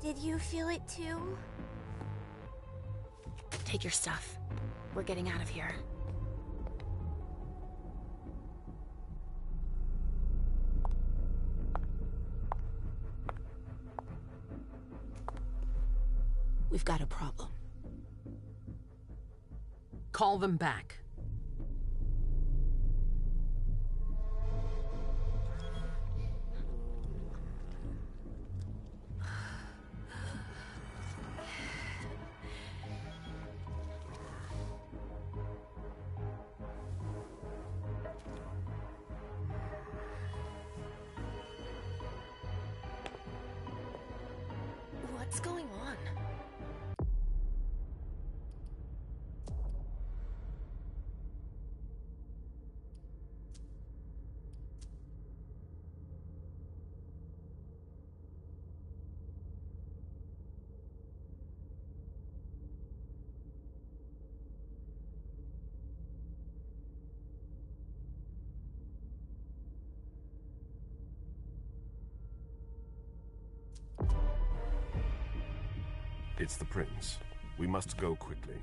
Did you feel it too? Take your stuff. We're getting out of here. We've got a problem. Call them back. What's going on? It's the Prince. We must go quickly.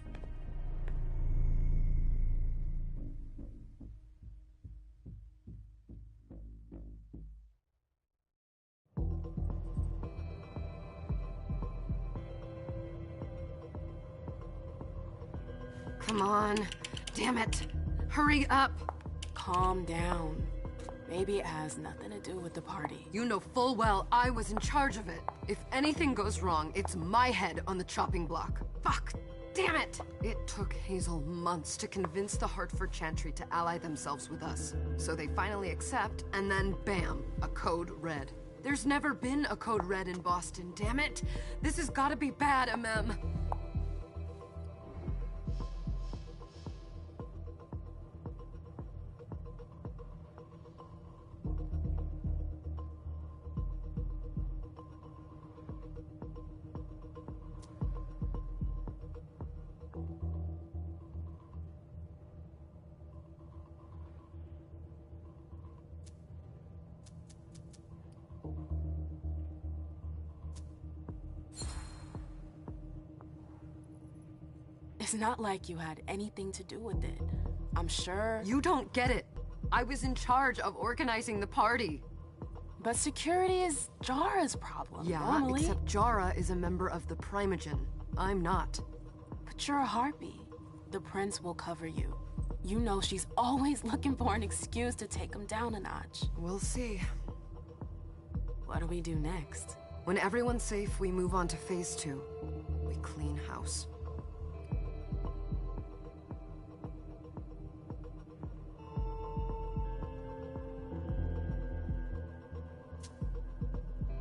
Come on. Damn it. Hurry up. Calm down. Maybe it has nothing to do with the party. You know full well I was in charge of it. If anything goes wrong, it's my head on the chopping block. Fuck! Damn it! It took Hazel months to convince the Hartford Chantry to ally themselves with us. So they finally accept, and then bam, a code red. There's never been a code red in Boston, damn it! This has gotta be bad, MM. It's not like you had anything to do with it. I'm sure... You don't get it. I was in charge of organizing the party. But security is Jara's problem, Yeah, normally. except Jara is a member of the Primogen. I'm not. But you're a harpy. The Prince will cover you. You know she's always looking for an excuse to take him down a notch. We'll see. What do we do next? When everyone's safe, we move on to phase 2. We clean house.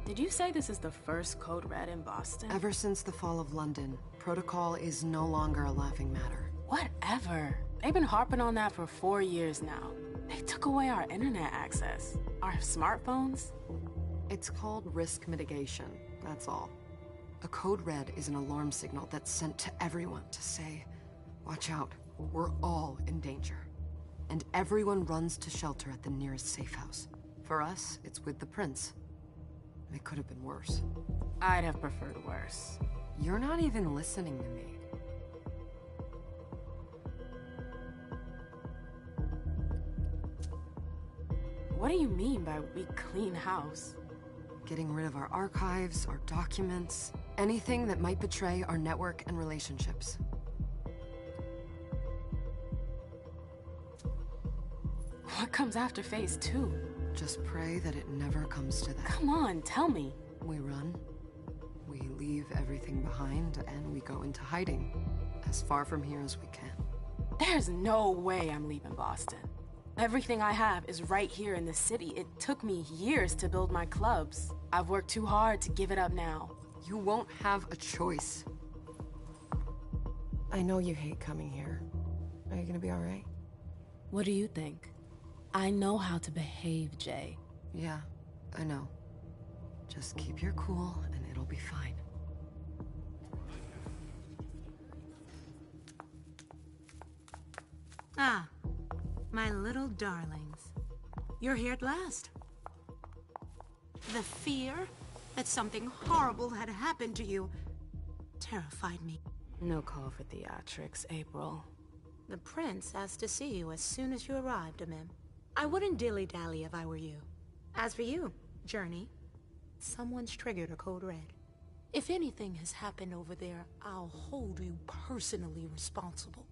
Did you say this is the first Code Red in Boston? Ever since the fall of London, protocol is no longer a laughing matter. Whatever. They've been harping on that for 4 years now. They took away our internet access. Our smartphones. It's called risk mitigation, that's all. A code red is an alarm signal that's sent to everyone to say, watch out, we're all in danger. And everyone runs to shelter at the nearest safe house. For us, it's with the Prince. It could have been worse. I'd have preferred worse. You're not even listening to me. What do you mean by we clean house? Getting rid of our archives, our documents, anything that might betray our network and relationships. What comes after phase 2? Just pray that it never comes to that. Come on, tell me. We run, we leave everything behind, and we go into hiding. As far from here as we can. There's no way I'm leaving Boston. Everything I have is right here in the city. It took me years to build my clubs. I've worked too hard to give it up now. You won't have a choice. I know you hate coming here. Are you gonna be all right? What do you think? I know how to behave, Jay. Yeah, I know. Just keep your cool and it'll be fine. Ah, my little darlings. You're here at last. The fear, that something horrible had happened to you terrified me. No call for theatrics, April. The prince asked to see you as soon as you arrived, Amem. I wouldn't dilly-dally if I were you. As for you, Journey, someone's triggered a code red. If anything has happened over there, I'll hold you personally responsible.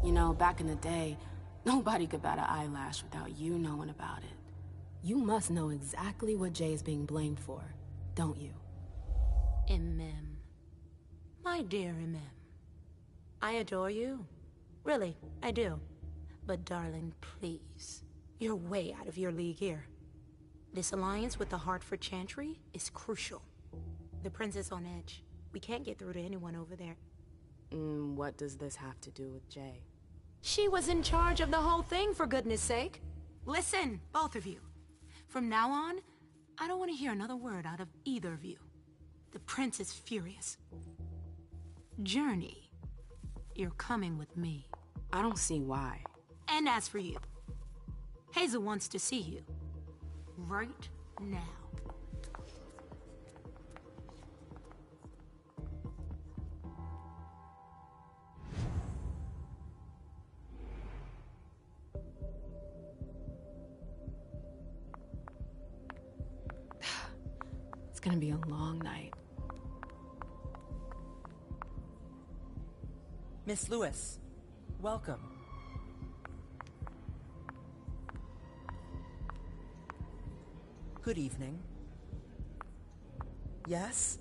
You know, back in the day, nobody could bat an eyelash without you knowing about it. You must know exactly what Jay is being blamed for, don't you? Amem. My dear Amem. I adore you. Really, I do. But darling, please. You're way out of your league here. This alliance with the Hartford Chantry is crucial. The prince is on edge. We can't get through to anyone over there. What does this have to do with Jay? She was in charge of the whole thing, for goodness sake. Listen, both of you. From now on, I don't want to hear another word out of either of you. The prince is furious. Journey, you're coming with me. I don't see why. And as for you, Hazel wants to see you. Right now. It's gonna be a long night. Miss Lewis, welcome. Good evening. Yes?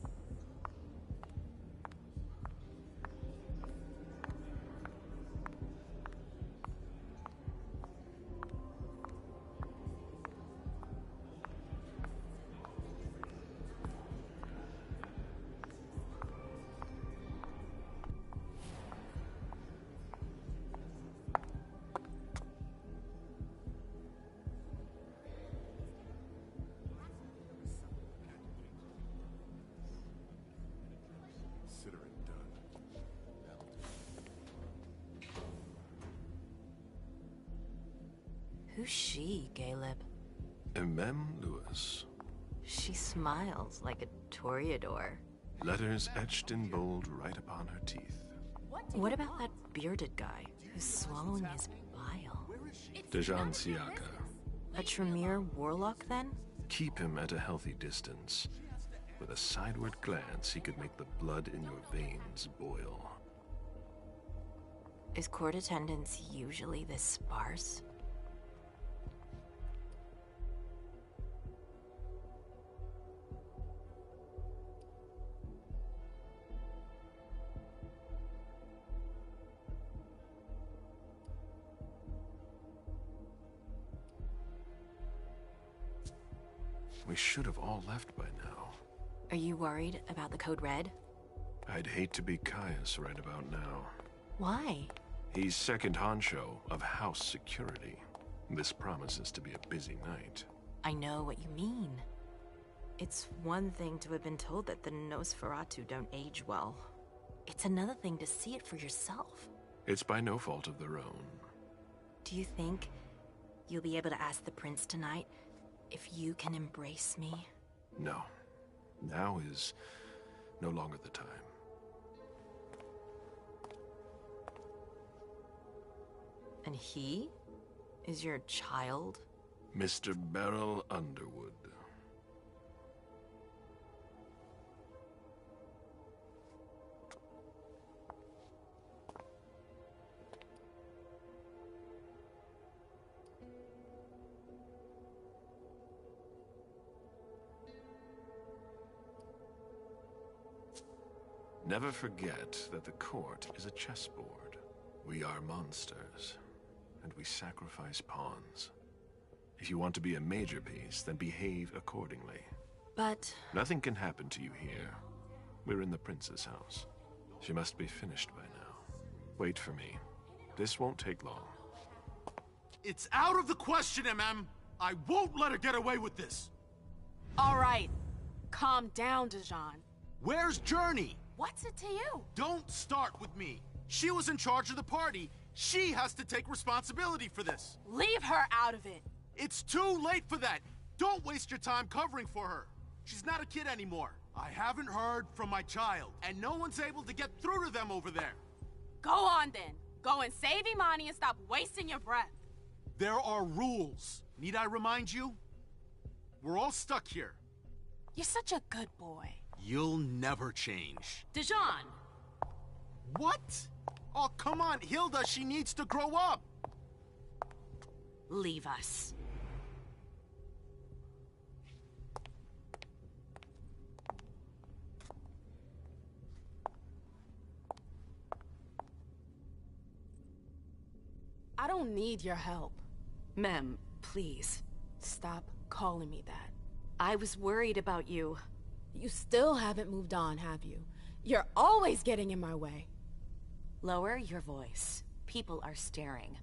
Consider it done. Who's she, Caleb? Amem Lewis. She smiles like a toreador. Letters etched in bold right upon her teeth. What about that bearded guy who's swallowing his bile? Dejan Siaka. A Tremere warlock, then? Keep him at a healthy distance. With a sideward glance, he could make the blood in your veins boil. Is court attendance usually this sparse? We should have all left by now. Are you worried about the Code Red? I'd hate to be Caius right about now. Why? He's second honcho of house security. This promises to be a busy night. I know what you mean. It's one thing to have been told that the Nosferatu don't age well. It's another thing to see it for yourself. It's by no fault of their own. Do you think you'll be able to ask the prince tonight if you can embrace me? No. Now is no longer the time. And he is your child? Mr. Beryl Underwood. Never forget that the court is a chessboard. We are monsters, and we sacrifice pawns. If you want to be a major piece, then behave accordingly. But Nothing can happen to you here. We're in the prince's house. She must be finished by now. Wait for me. This won't take long. It's out of the question, MM. I won't let her get away with this. All right. Calm down, Dijon. Where's Journey? What's it to you? Don't start with me. She was in charge of the party. She has to take responsibility for this. Leave her out of it. It's too late for that. Don't waste your time covering for her. She's not a kid anymore. I haven't heard from my child, and no one's able to get through to them over there. Go on then. Go and save Imani and stop wasting your breath. There are rules. Need I remind you? We're all stuck here. You're such a good boy. You'll never change. Dijon! What? Oh, come on, Hilda, she needs to grow up. Leave us. I don't need your help. Mem, please. Stop calling me that. I was worried about you. You still haven't moved on, have you? You're always getting in my way. Lower your voice. People are staring.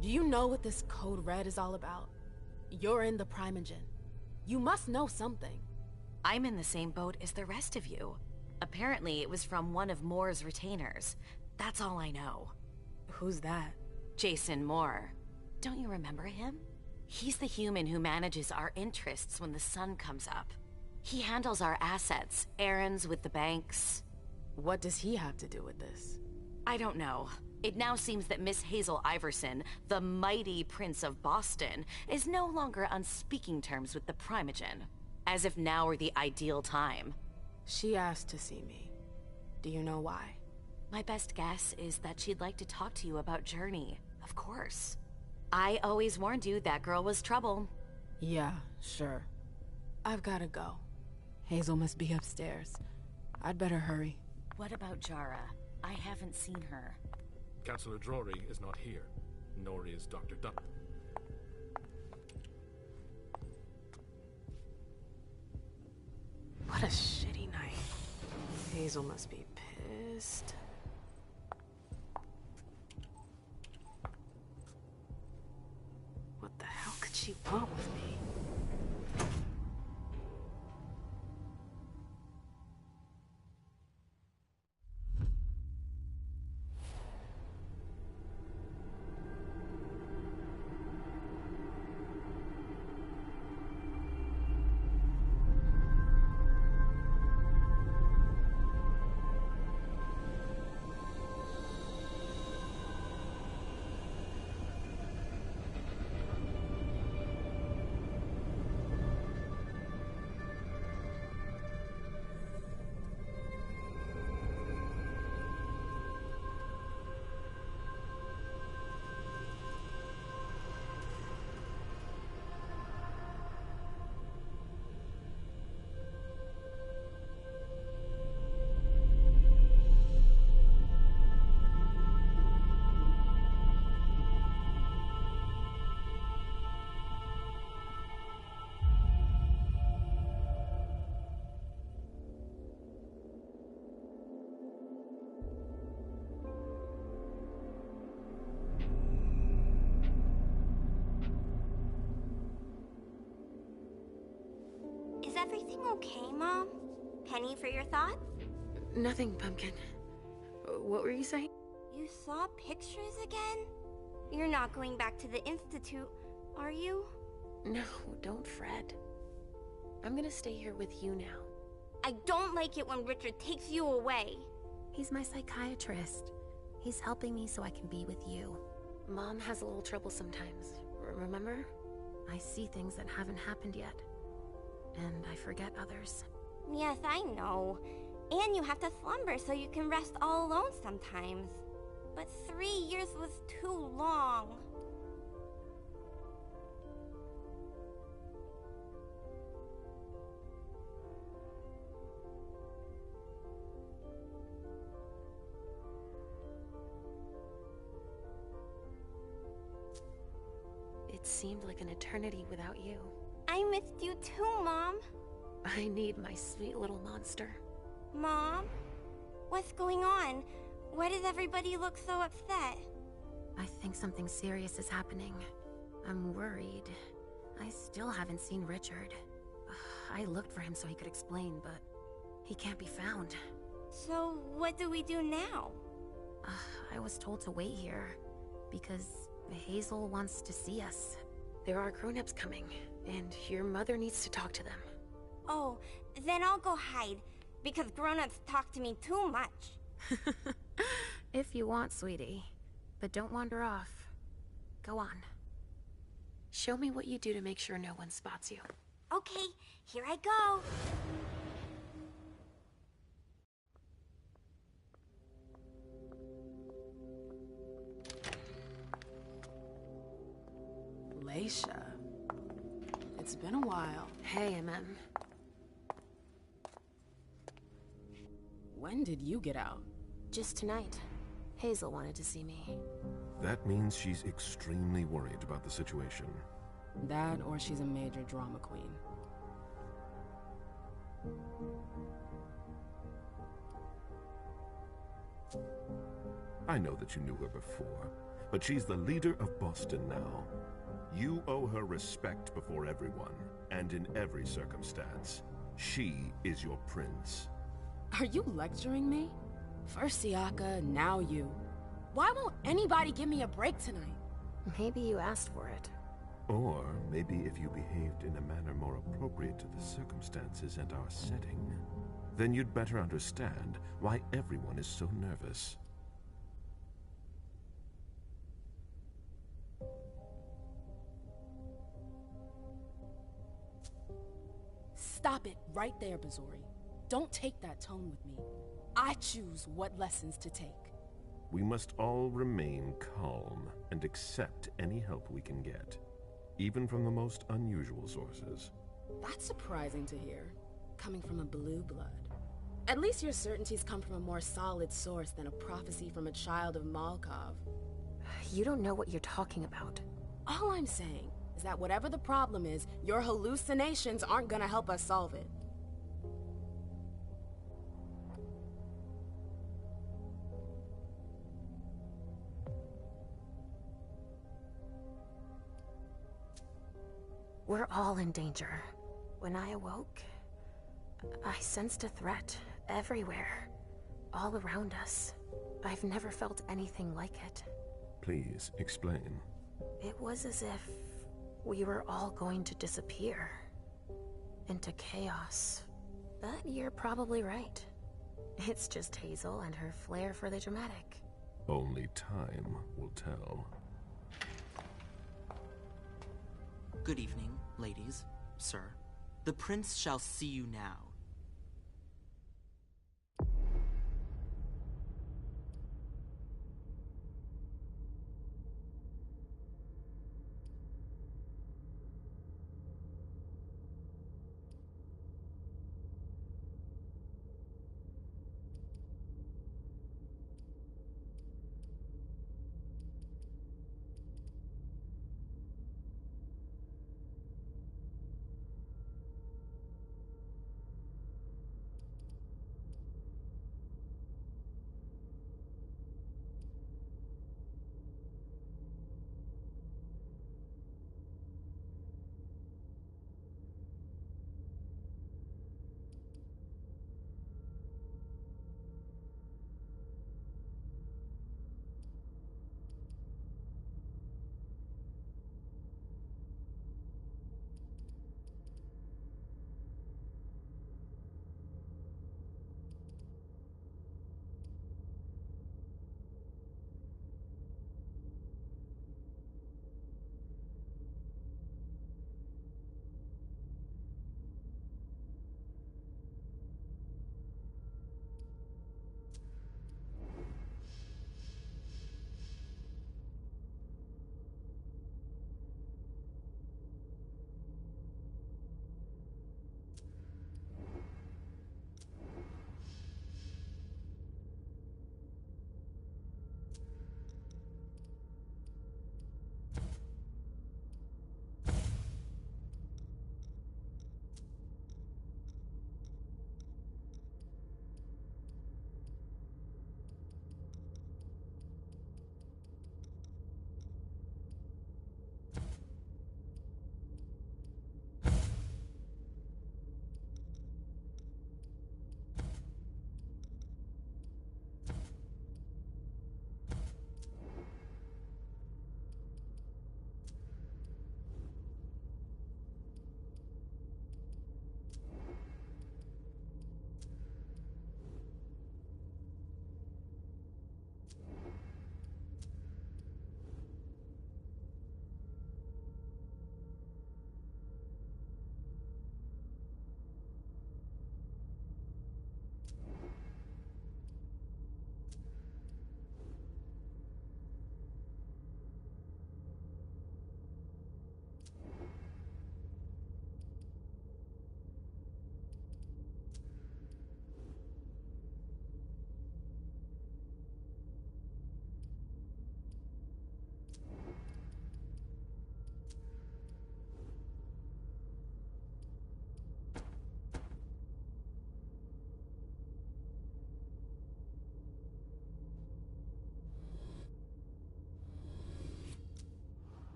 Do you know what this Code Red is all about? You're in the Primogen. You must know something. I'm in the same boat as the rest of you. Apparently, it was from one of Moore's retainers. That's all I know. Who's that? Jason Moore. Don't you remember him? He's the human who manages our interests when the sun comes up. He handles our assets, errands with the banks. What does he have to do with this? I don't know. It now seems that Miss Hazel Iverson, the mighty Prince of Boston, is no longer on speaking terms with the Primogen. As if now were the ideal time. She asked to see me. Do you know why? My best guess is that she'd like to talk to you about Journey, of course. I always warned you that girl was trouble. Yeah, sure. I've gotta go. Hazel must be upstairs. I'd better hurry. What about Jara? I haven't seen her. Councillor Drury is not here, nor is Dr. Dutton. What a shitty night. Hazel must be pissed. What the hell could she want with me? Is everything okay, Mom? Penny for your thoughts? Nothing, Pumpkin. What were you saying? You saw pictures again? You're not going back to the Institute, are you? No, don't fret. I'm gonna stay here with you now. I don't like it when Richard takes you away. He's my psychiatrist. He's helping me so I can be with you. Mom has a little trouble sometimes, remember? I see things that haven't happened yet. And I forget others. Yes, I know. And you have to slumber so you can rest all alone sometimes. But 3 years was too long. seemed like an eternity without you. I missed you too, Mom. I need my sweet little monster. Mom? What's going on? Why does everybody look so upset? I think something serious is happening. I'm worried. I still haven't seen Richard. I looked for him so he could explain, but he can't be found. So, what do we do now? I was told to wait here, because Hazel wants to see us. There are grown-ups coming, and your mother needs to talk to them. Oh, then I'll go hide, because grown-ups talk to me too much. If you want, sweetie. But don't wander off. Go on. Show me what you do to make sure no one spots you. Okay, here I go. Leisha. It's been a while. Hey, MM. When did you get out? Just tonight. Hazel wanted to see me. That means she's extremely worried about the situation. That, or she's a major drama queen. I know that you knew her before, but she's the leader of Boston now. You owe her respect before everyone, and in every circumstance. She is your prince. Are you lecturing me? First Siaka, now you. Why won't anybody give me a break tonight? Maybe you asked for it. Or maybe if you behaved in a manner more appropriate to the circumstances and our setting, then you'd better understand why everyone is so nervous. Stop it right there, Bazori. Don't take that tone with me. I choose what lessons to take. We must all remain calm and accept any help we can get, even from the most unusual sources. That's surprising to hear, coming from a blue blood. At least your certainties come from a more solid source than a prophecy from a child of Malkov. You don't know what you're talking about. All I'm saying is that whatever the problem is, your hallucinations aren't gonna help us solve it. We're all in danger. When I awoke, I sensed a threat everywhere, all around us. I've never felt anything like it. Please, explain. It was as if we were all going to disappear into chaos. But you're probably right. It's just Hazel and her flair for the dramatic. Only time will tell. Good evening, ladies, sir. The prince shall see you now.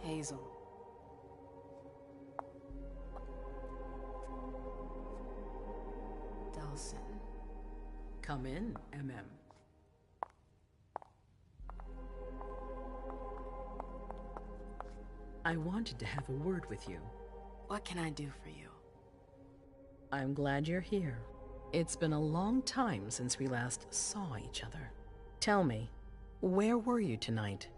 Hazel. Delsin. Come in, MM. I wanted to have a word with you. What can I do for you? I'm glad you're here. It's been a long time since we last saw each other. Tell me, where were you tonight?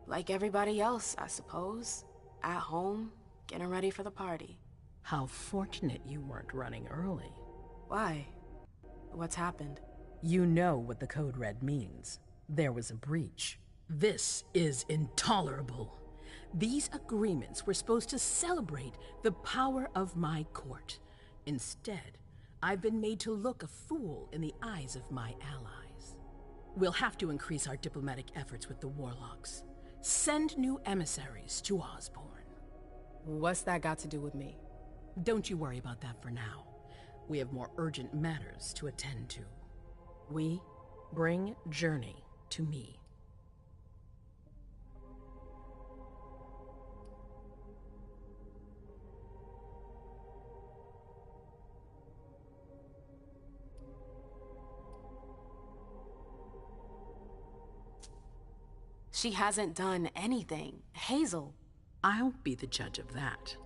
Like everybody else, I suppose. At home, getting ready for the party. How fortunate you weren't running early. Why? What's happened? You know what the Code Red means. There was a breach. This is intolerable. These agreements were supposed to celebrate the power of my court. Instead, I've been made to look a fool in the eyes of my allies. We'll have to increase our diplomatic efforts with the Warlocks. Send new emissaries to Osborn. What's that got to do with me? Don't you worry about that for now. We have more urgent matters to attend to. We bring Journey to me. She hasn't done anything. Hazel. I'll be the judge of that.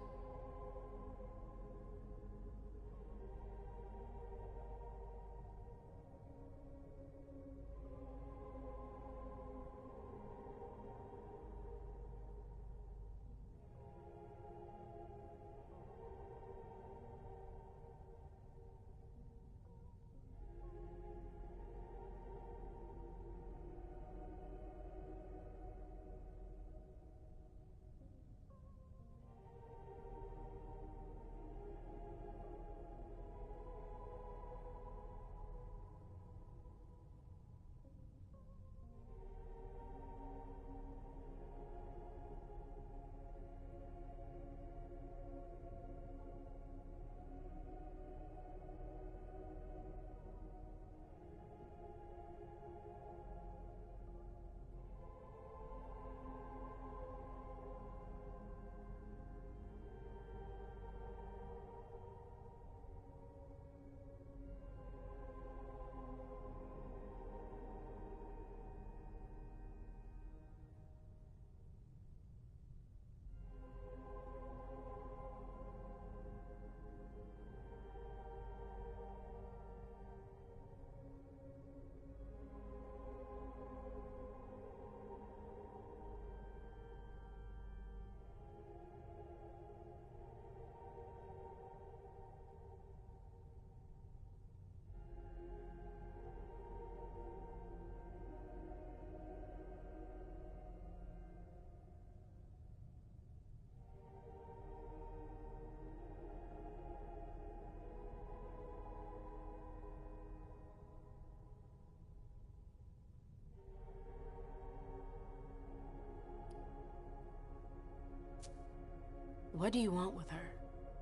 What do you want with her?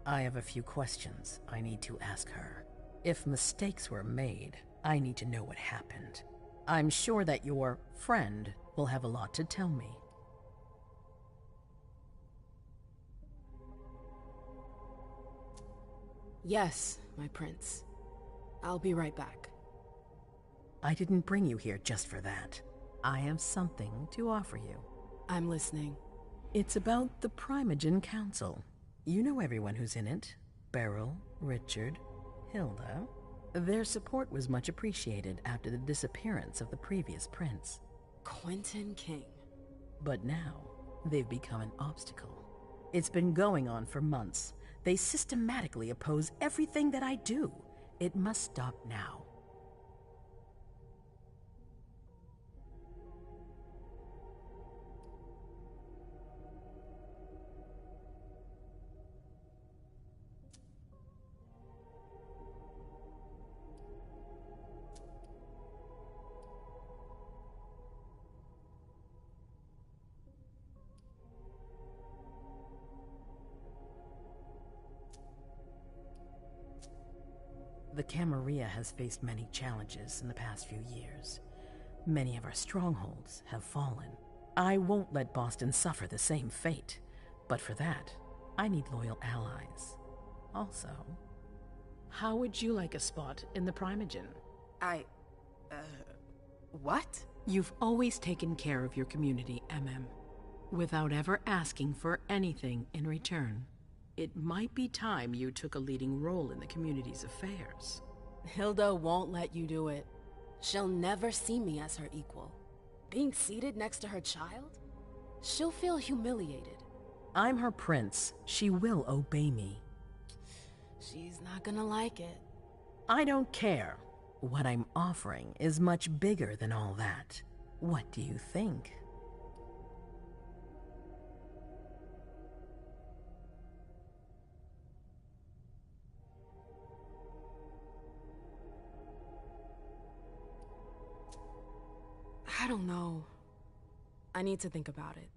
I have a few questions I need to ask her. If mistakes were made, I need to know what happened. I'm sure that your friend will have a lot to tell me. Yes, my prince. I'll be right back. I didn't bring you here just for that. I have something to offer you. I'm listening. It's about the Primogen Council. You know everyone who's in it. Beryl, Richard, Hilda. Their support was much appreciated after the disappearance of the previous prince. Quentin King. But now, they've become an obstacle. It's been going on for months. They systematically oppose everything that I do. It must stop now. The Camarilla has faced many challenges in the past few years. Many of our strongholds have fallen. I won't let Boston suffer the same fate. But for that, I need loyal allies. Also, how would you like a spot in the Primogen? What? You've always taken care of your community, MM, without ever asking for anything in return. It might be time you took a leading role in the community's affairs. Hilda won't let you do it. She'll never see me as her equal. Being seated next to her child? She'll feel humiliated. I'm her prince. She will obey me. She's not gonna like it. I don't care. What I'm offering is much bigger than all that. What do you think? I don't know. I need to think about it.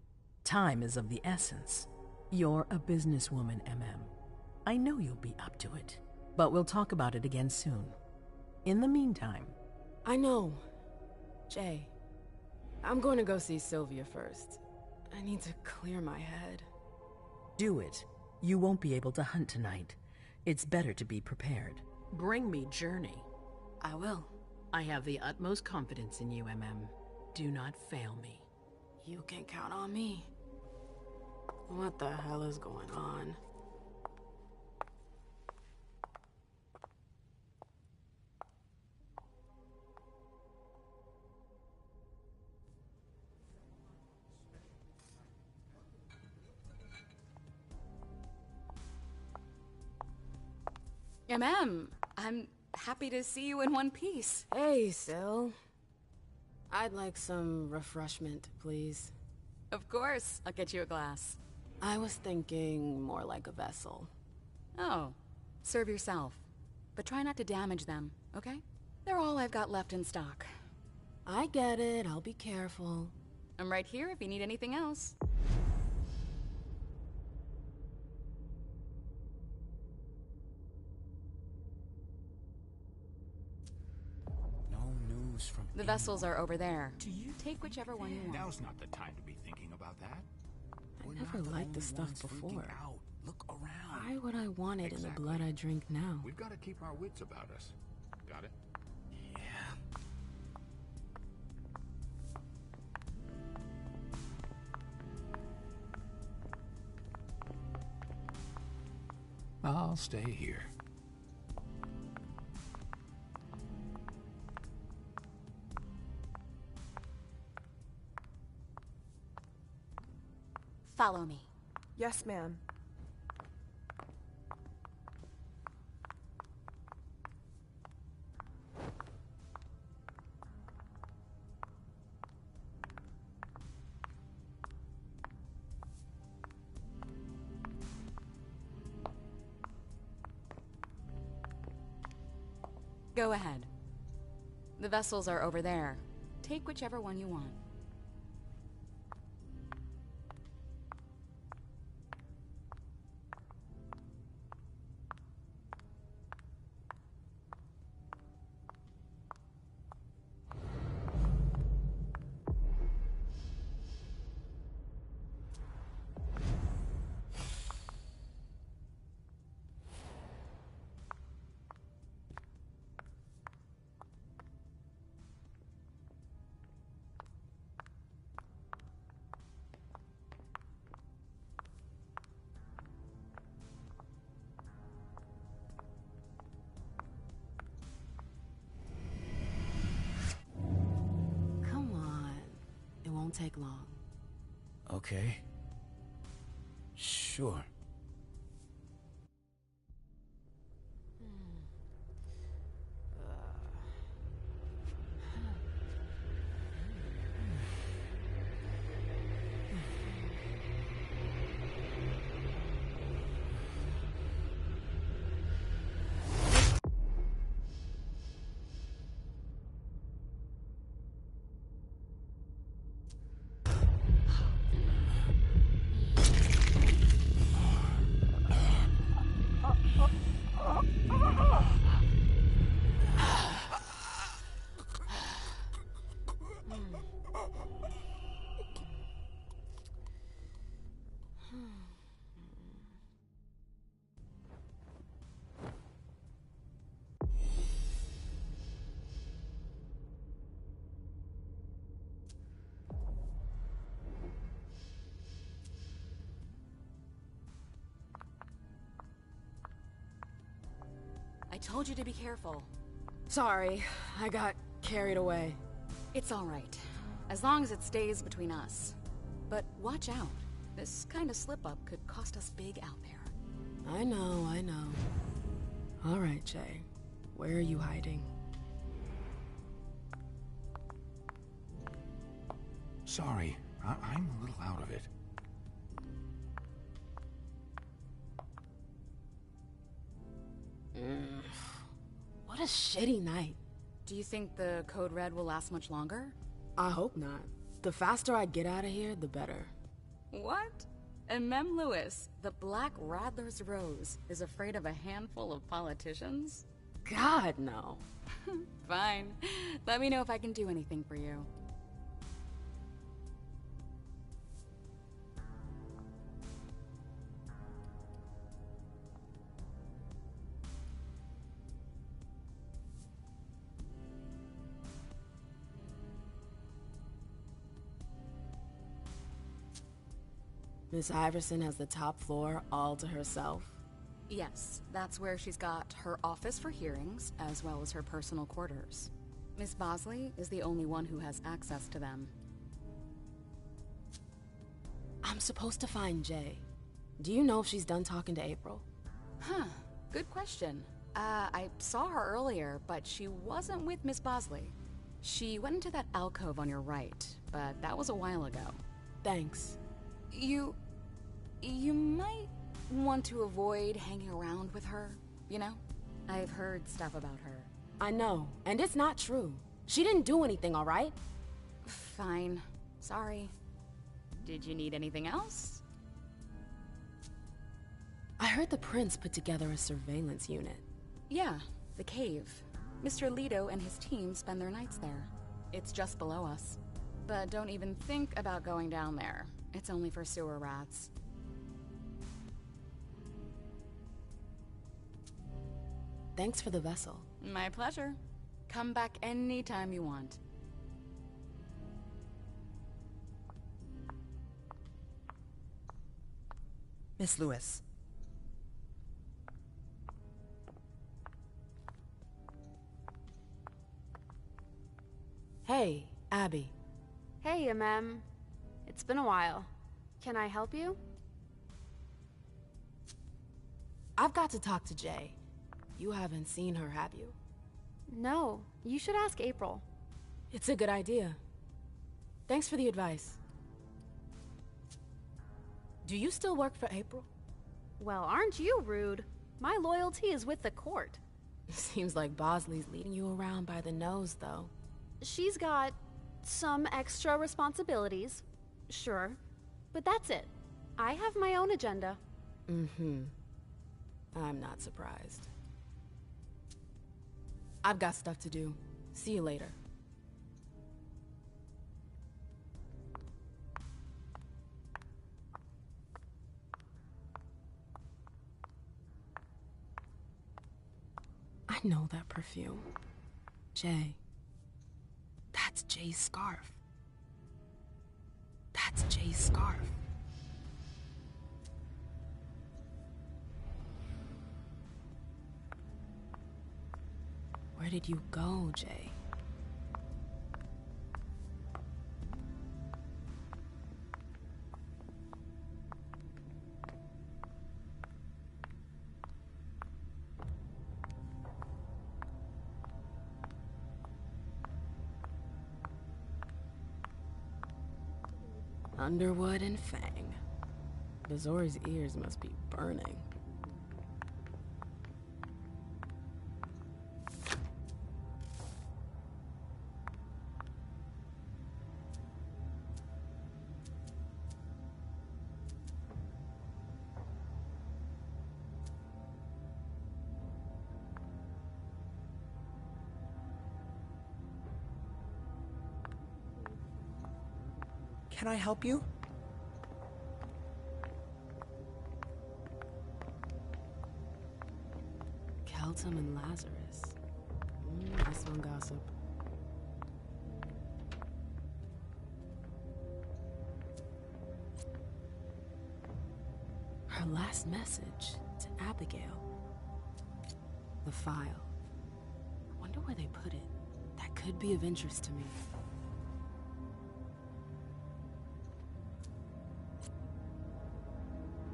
Time is of the essence. You're a businesswoman, MM. I know you'll be up to it, but we'll talk about it again soon. In the meantime... I know. Jay, I'm going to go see Sylvia first. I need to clear my head. Do it. You won't be able to hunt tonight. It's better to be prepared. Bring me Journey. I will. I have the utmost confidence in you, MM. Do not fail me. You can count on me. What the hell is going on? I'm happy to see you in one piece. Hey, Syl. I'd like some refreshment, please. Of course, I'll get you a glass. I was thinking more like a vessel. Oh, serve yourself. But try not to damage them, okay? They're all I've got left in stock. I get it, I'll be careful. I'm right here if you need anything else. From the vessels are over there. Do you take whichever one you want? Now's not the time to be thinking about that. I never liked this stuff before. Look around. Why would I want it in the blood I drink now? We've got to keep our wits about us. Got it? Yeah. I'll stay here. Follow me. Yes, ma'am. Go ahead. The vessels are over there. Take whichever one you want. Take long. Okay. Sure. told you to be careful. Sorry, I got carried away. It's all right. As long as it stays between us. But watch out. This kind of slip-up could cost us big out there. I know, I know. All right, Jay. Where are you hiding? Sorry, I'm a little out of it. What a shitty night. Do you think the Code Red will last much longer? I hope not. The faster I get out of here, the better. What? And Mem Lewis, the Black Rattler's Rose, is afraid of a handful of politicians? God, no. Fine. Let me know if I can do anything for you. Miss Iverson has the top floor all to herself. Yes, that's where she's got her office for hearings, as well as her personal quarters. Miss Bosley is the only one who has access to them. I'm supposed to find Jay. Do you know if she's done talking to April? Huh, good question. I saw her earlier, but she wasn't with Miss Bosley. She went into that alcove on your right, but that was a while ago. Thanks. You might want to avoid hanging around with her, you know? I've heard stuff about her. I know, and it's not true. She didn't do anything, all right? Fine. Sorry. Did you need anything else? I heard the Prince put together a surveillance unit. Yeah, the cave. Mr. Leto and his team spend their nights there. It's just below us. But don't even think about going down there. It's only for sewer rats. Thanks for the vessel. My pleasure. Come back anytime you want. Miss Lewis. Hey, Abby. Hey, Mem. It's been a while. Can I help you? I've got to talk to Jay. You haven't seen her, have you? No, you should ask April. It's a good idea. Thanks for the advice. Do you still work for April? Well, aren't you rude? My loyalty is with the court. Seems like Bosley's leading you around by the nose, though. She's got some extra responsibilities, sure, but that's it. I have my own agenda. Mm-hmm. I'm not surprised. I've got stuff to do. See you later. I know that perfume. Jay. That's Jay's scarf. That's Jay's scarf. Where did you go, Jay? Underwood and Fang. Bazori's ears must be burning. Can I help you? Keltum and Lazarus. This one gossip. Her last message to Abigail. The file. I wonder where they put it. That could be of interest to me.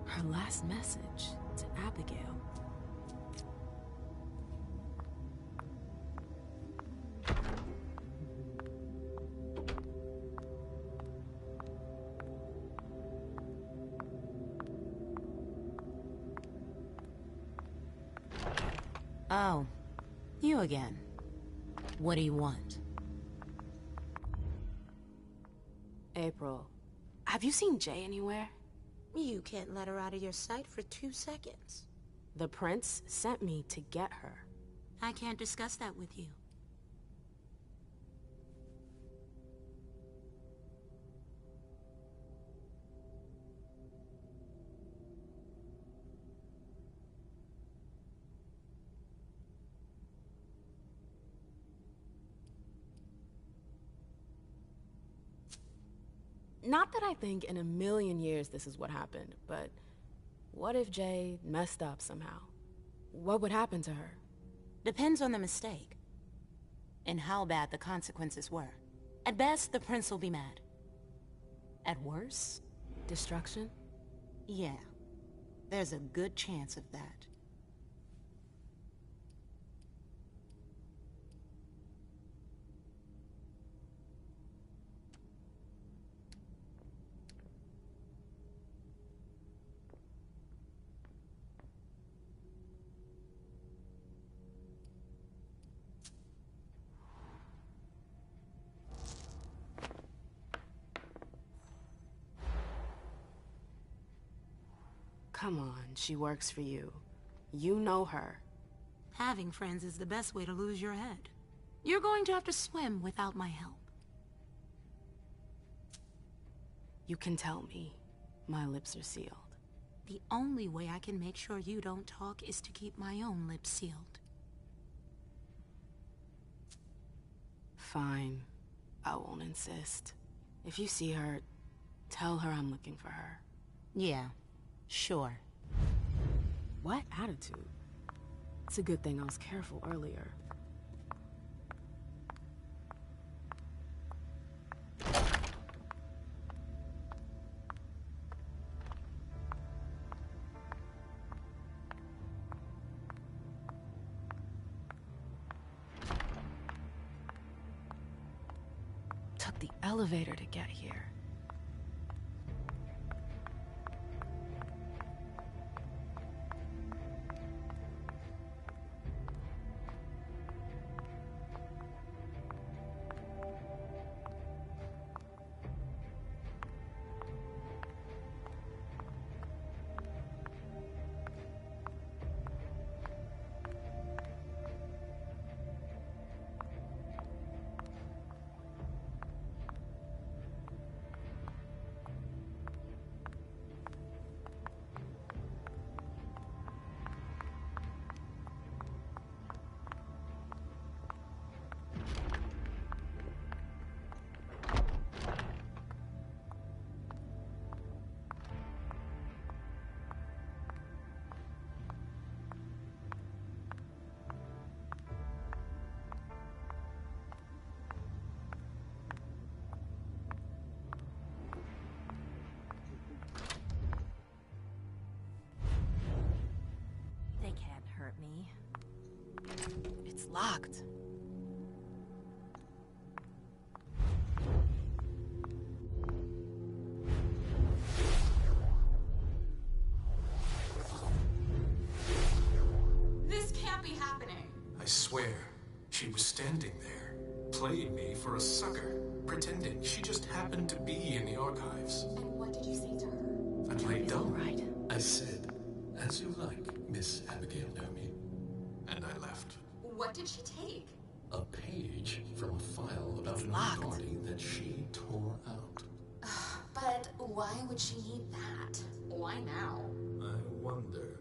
Her last message to Abigail. Oh, you again. What do you want? April, have you seen Jay anywhere? You can't let her out of your sight for 2 seconds. The prince sent me to get her. I can't discuss that with you. Not that I think in a million years this is what happened, but what if Jay messed up somehow? What would happen to her? Depends on the mistake. And how bad the consequences were. At best, the prince will be mad. At worst? Destruction? Yeah. There's a good chance of that. Come on, she works for you. You know her. Having friends is the best way to lose your head. You're going to have to swim without my help. You can tell me. My lips are sealed. The only way I can make sure you don't talk is to keep my own lips sealed. Fine. I won't insist. If you see her, tell her I'm looking for her. Yeah, sure. What attitude? It's a good thing I was careful earlier. Took the elevator to get here. They can't hurt me. It's locked. This can't be happening. I swear, she was standing there, playing me for a sucker, pretending she just happened to be in the archives. And what did you say to her? I played dumb. Right. I said, "As you like, Miss Abigail Naomi." And I left. What did she take? A page from a file about an locked. recording that she tore out. But why would she need that? Why now? I wonder.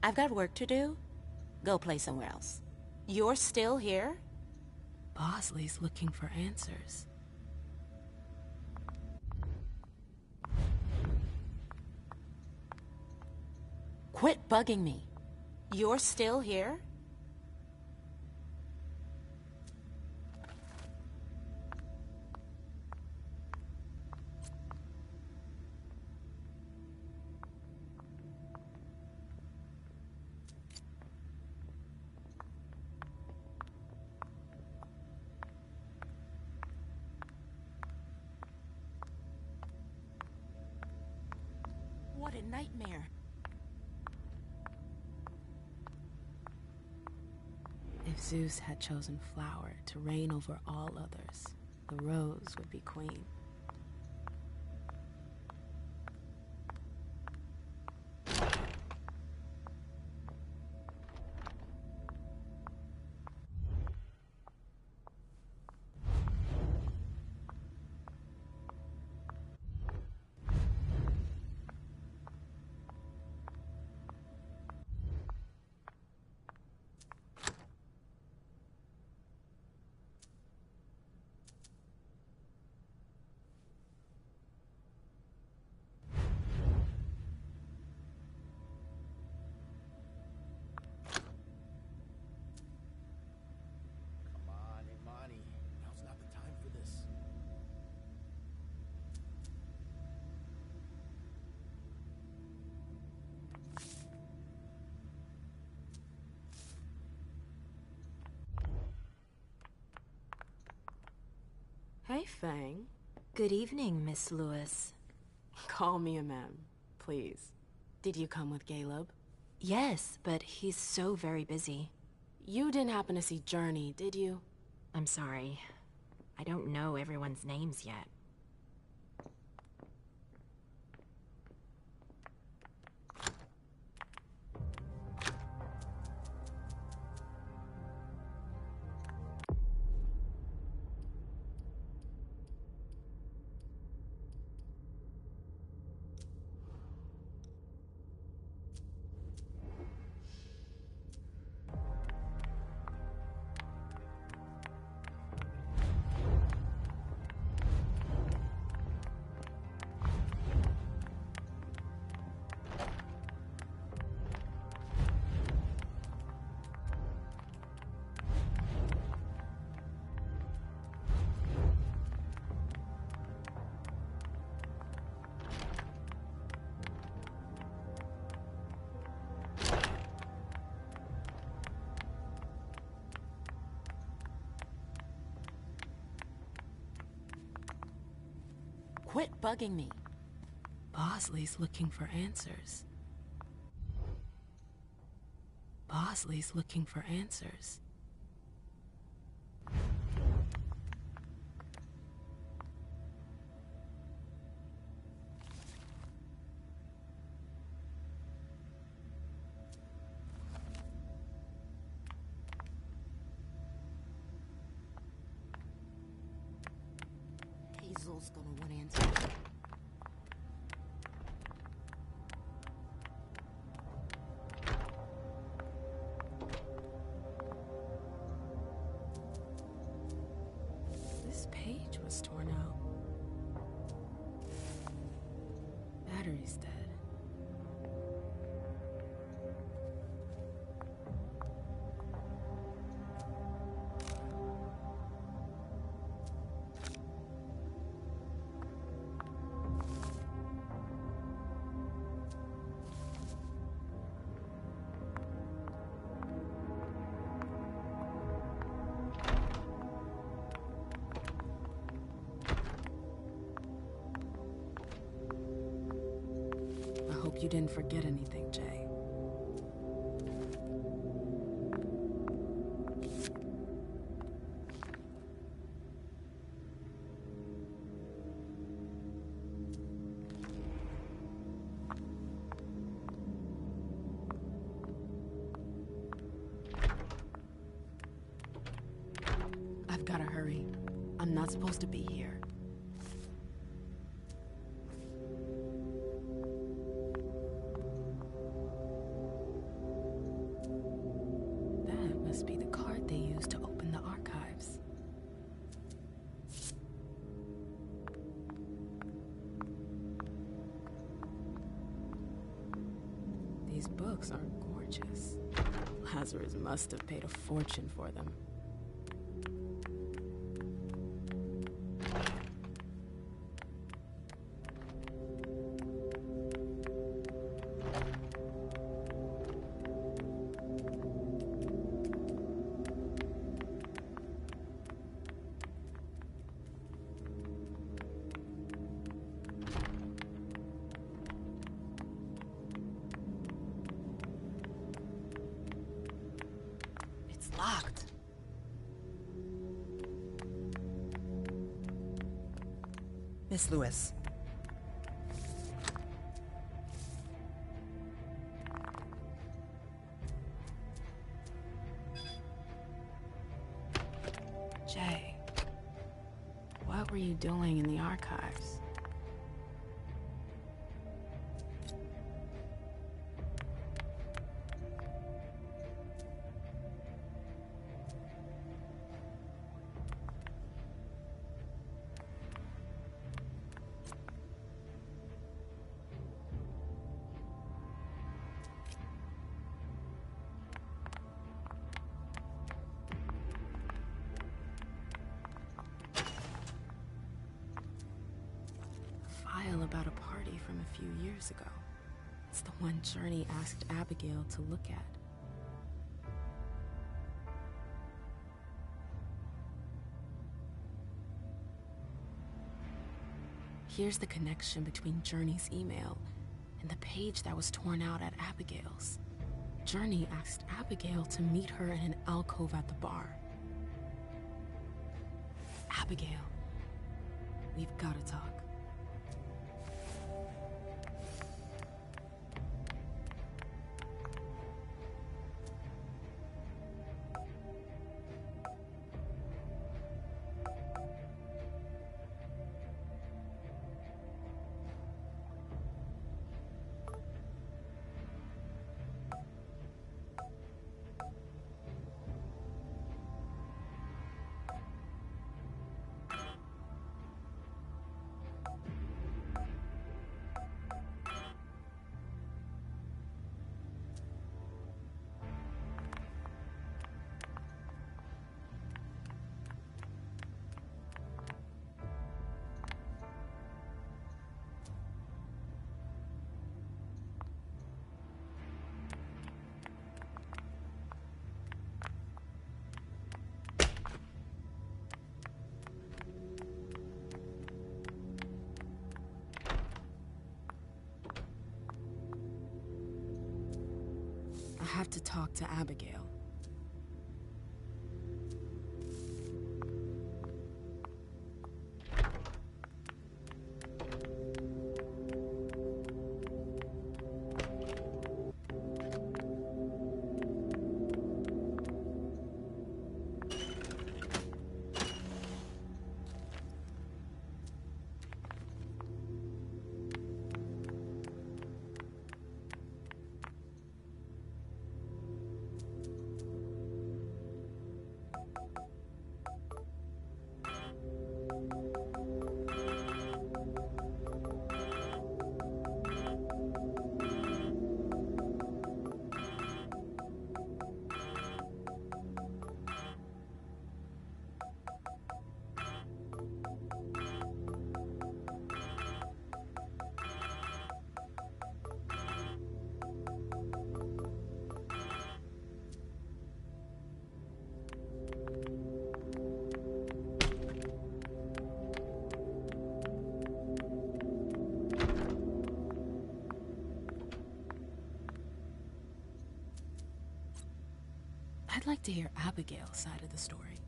I've got work to do. Go play somewhere else. You're still here? Bosley's looking for answers. Quit bugging me. You're still here? What a nightmare. If Zeus had chosen Flower to reign over all others, the Rose would be queen. Hey, Fang. Good evening, Miss Lewis. Call me a ma'am, please. Did you come with Caleb? Yes, but he's so very busy. You didn't happen to see Journey, did you? I'm sorry. I don't know everyone's names yet. Quit bugging me. Bosley's looking for answers. Bosley's looking for answers. Hazel's gonna want answers. This page was torn out. Battery's dead. I hope you didn't forget anything, Jay. I've gotta hurry. I'm not supposed to be here. These books are gorgeous. Lazarus must have paid a fortune for them. Locked. Miss Lewis. Jay, what were you doing in the archives? About a party from a few years ago. It's the one Journey asked Abigail to look at. Here's the connection between Journey's email and the page that was torn out at Abigail's. Journey asked Abigail to meet her in an alcove at the bar. Abigail, we've got to talk. I have to talk to Abigail. I'd like to hear Abigail's side of the story.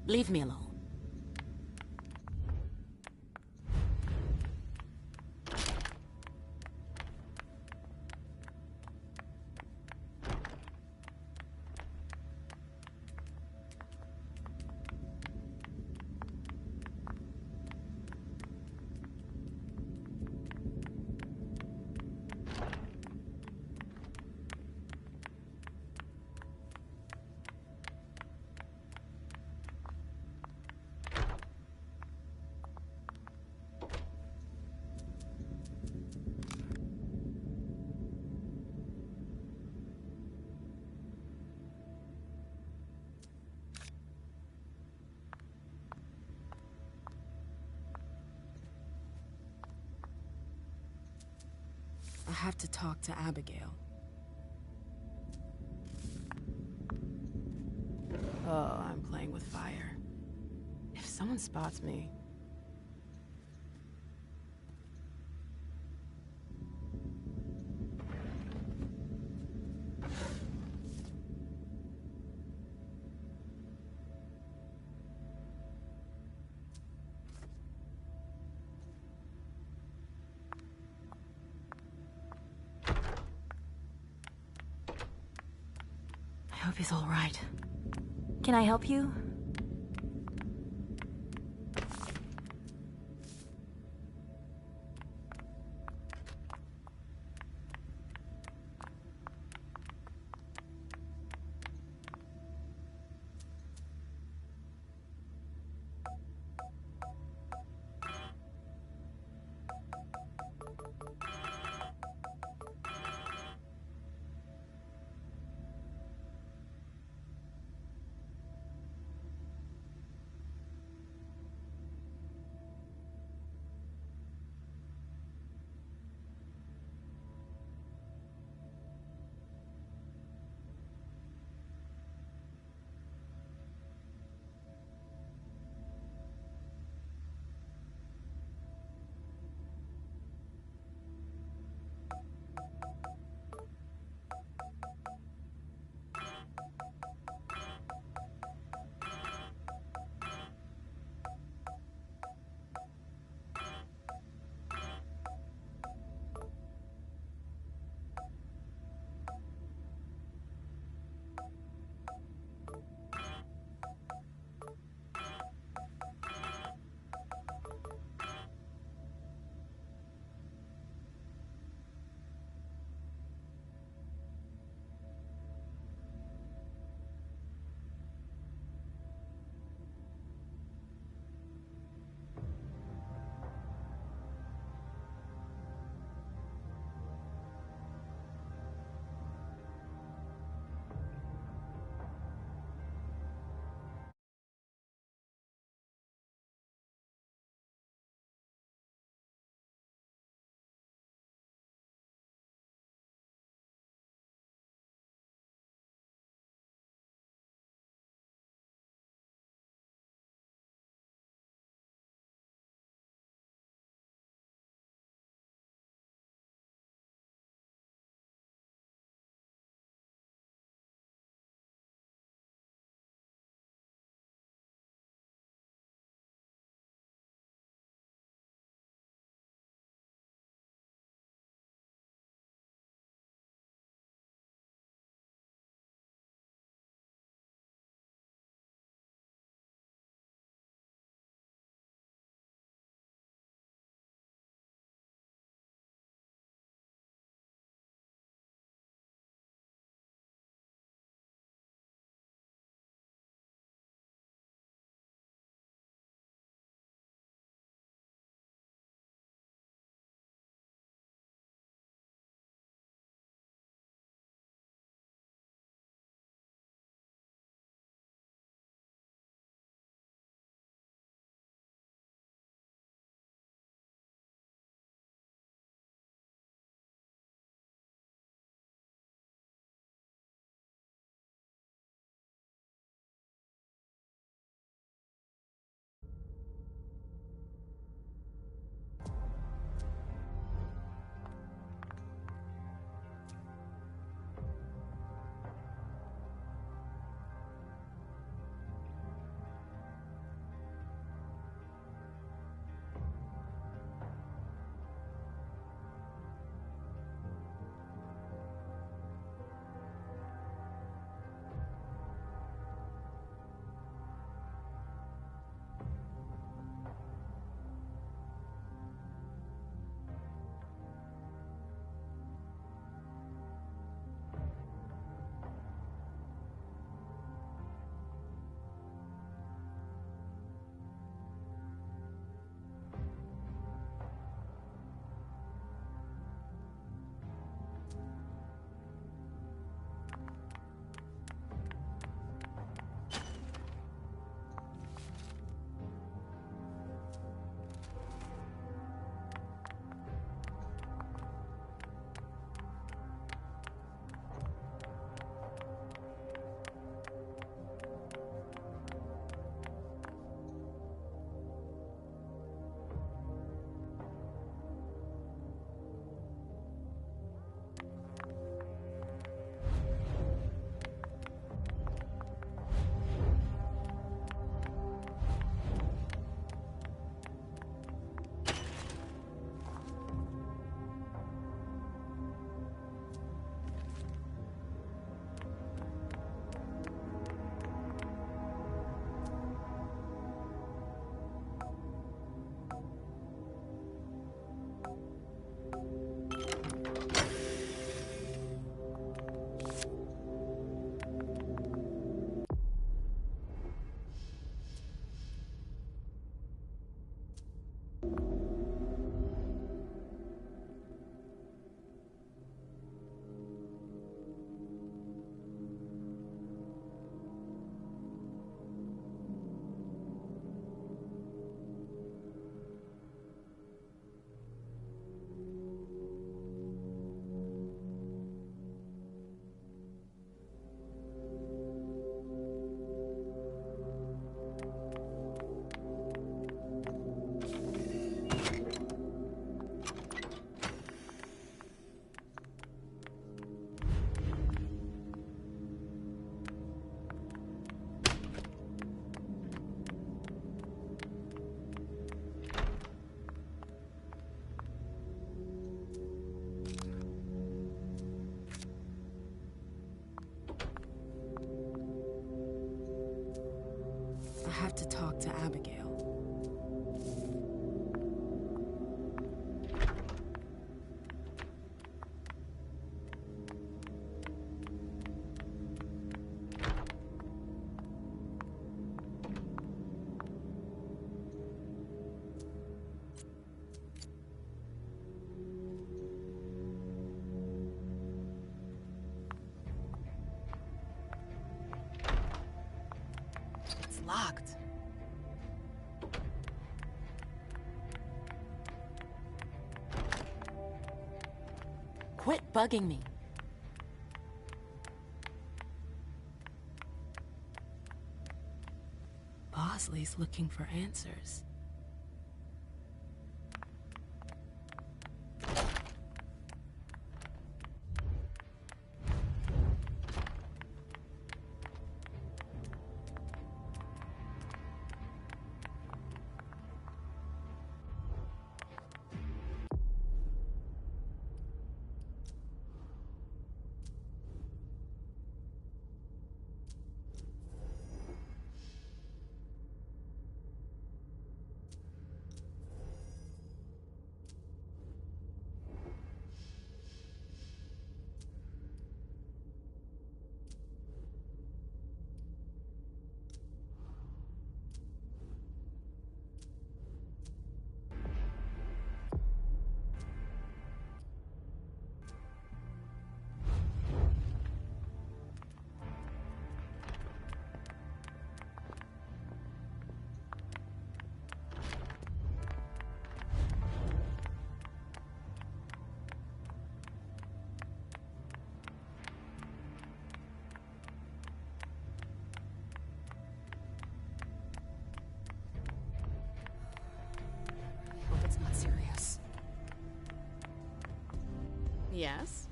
Leave me alone. I have to talk to Abigail. Oh, I'm playing with fire. If someone spots me... I hope he's all right. Can I help you? talk to Abigail. It's locked. Quit bugging me. Bosley's looking for answers. Hope it's not serious. Yes?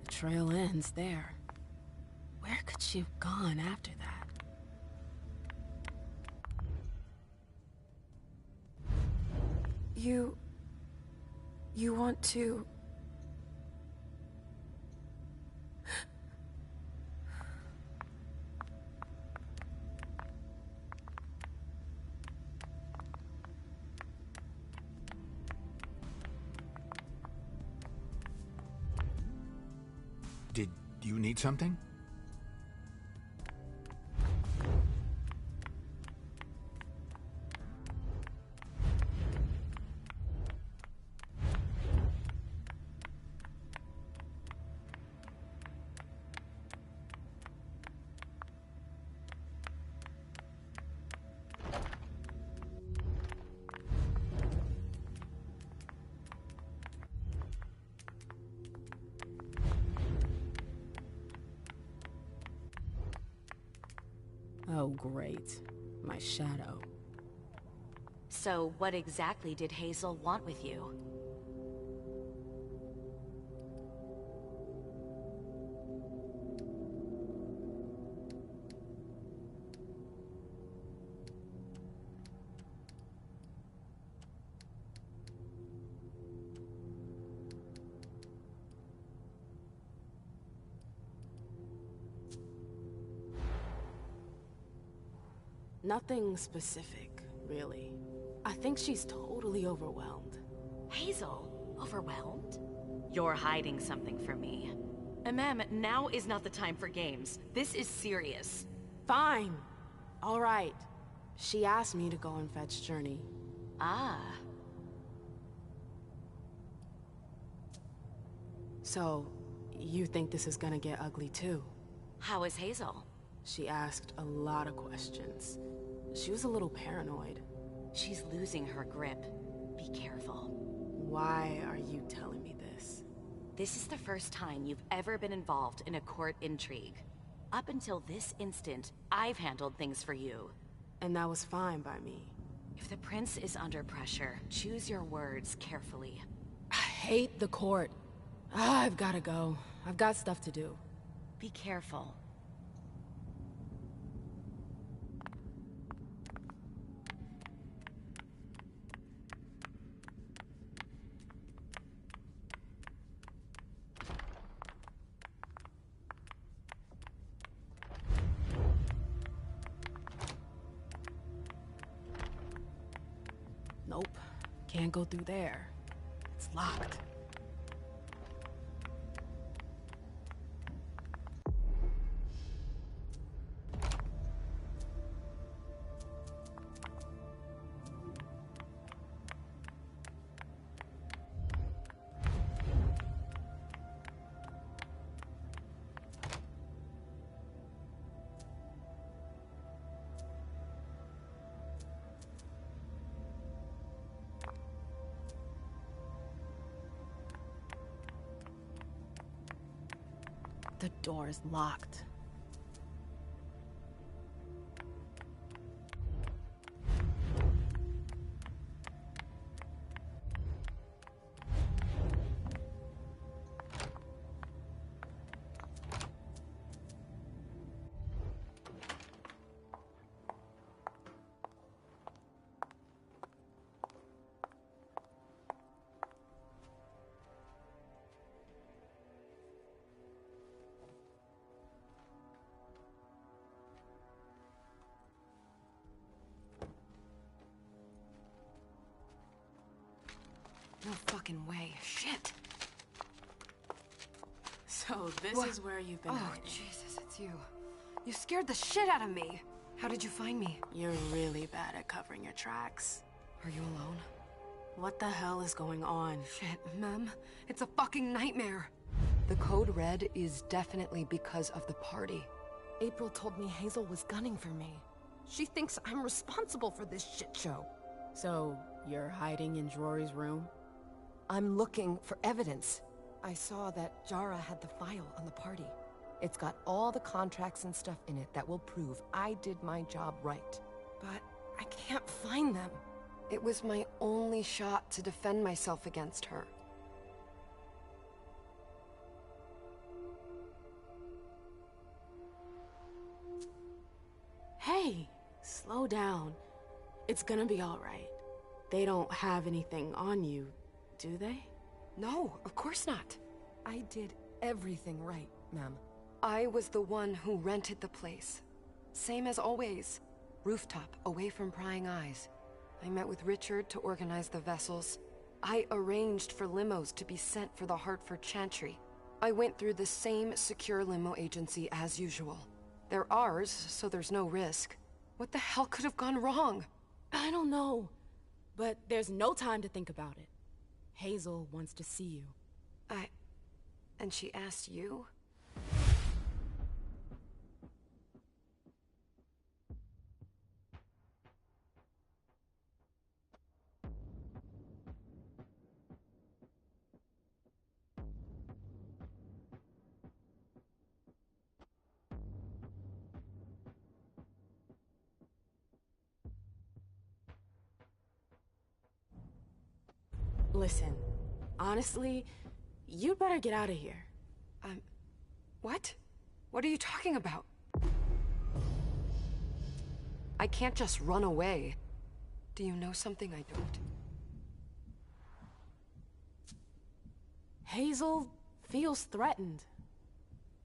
The trail ends there. Where could she have gone after that? You want to... Did you need something? Oh, great. My shadow. So what exactly did Hazel want with you? Nothing specific, really. I think she's totally overwhelmed. Hazel? Overwhelmed? You're hiding something from me. Ma'am, now is not the time for games. This is serious. Fine. All right. She asked me to go and fetch Journey. Ah. So, you think this is gonna get ugly too? How is Hazel? She asked a lot of questions. She was a little paranoid. She's losing her grip. Be careful. Why are you telling me this? This is the first time you've ever been involved in a court intrigue. Up until this instant, I've handled things for you. And that was fine by me. If the prince is under pressure, choose your words carefully. I hate the court. I've gotta go. I've got stuff to do. Be careful. Nope. Can't go through there. It's locked. The door is locked. No fucking way. Shit. So this is where you've been hiding. Jesus, it's you. You scared the shit out of me. How did you find me? You're really bad at covering your tracks. Are you alone? What the hell is going on? Shit, Mem. It's a fucking nightmare. The code red is definitely because of the party. April told me Hazel was gunning for me. She thinks I'm responsible for this shit show. So, you're hiding in Drury's room? I'm looking for evidence. I saw that Jara had the file on the party. It's got all the contracts and stuff in it that will prove I did my job right. But I can't find them. It was my only shot to defend myself against her. Hey, slow down. It's gonna be all right. They don't have anything on you, do they? No, of course not. I did everything right, ma'am. I was the one who rented the place. Same as always. Rooftop, away from prying eyes. I met with Richard to organize the vessels. I arranged for limos to be sent for the Hartford Chantry. I went through the same secure limo agency as usual. They're ours, so there's no risk. What the hell could have gone wrong? I don't know. But there's no time to think about it. Hazel wants to see you. And she asked you? Listen, honestly, you'd better get out of here. What? What are you talking about? I can't just run away. Do you know something I don't? Hazel feels threatened.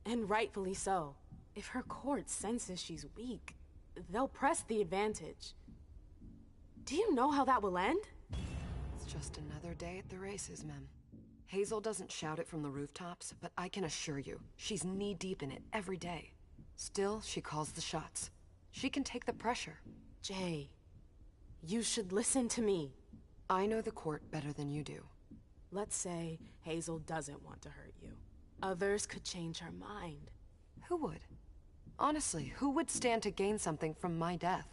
And rightfully so. If her court senses she's weak, they'll press the advantage. Do you know how that will end? It's just another day at the races, Mem. Hazel doesn't shout it from the rooftops, but I can assure you, she's knee-deep in it every day. Still, she calls the shots. She can take the pressure. Jay, you should listen to me. I know the court better than you do. Let's say Hazel doesn't want to hurt you. Others could change her mind. Who would? Honestly, who would stand to gain something from my death?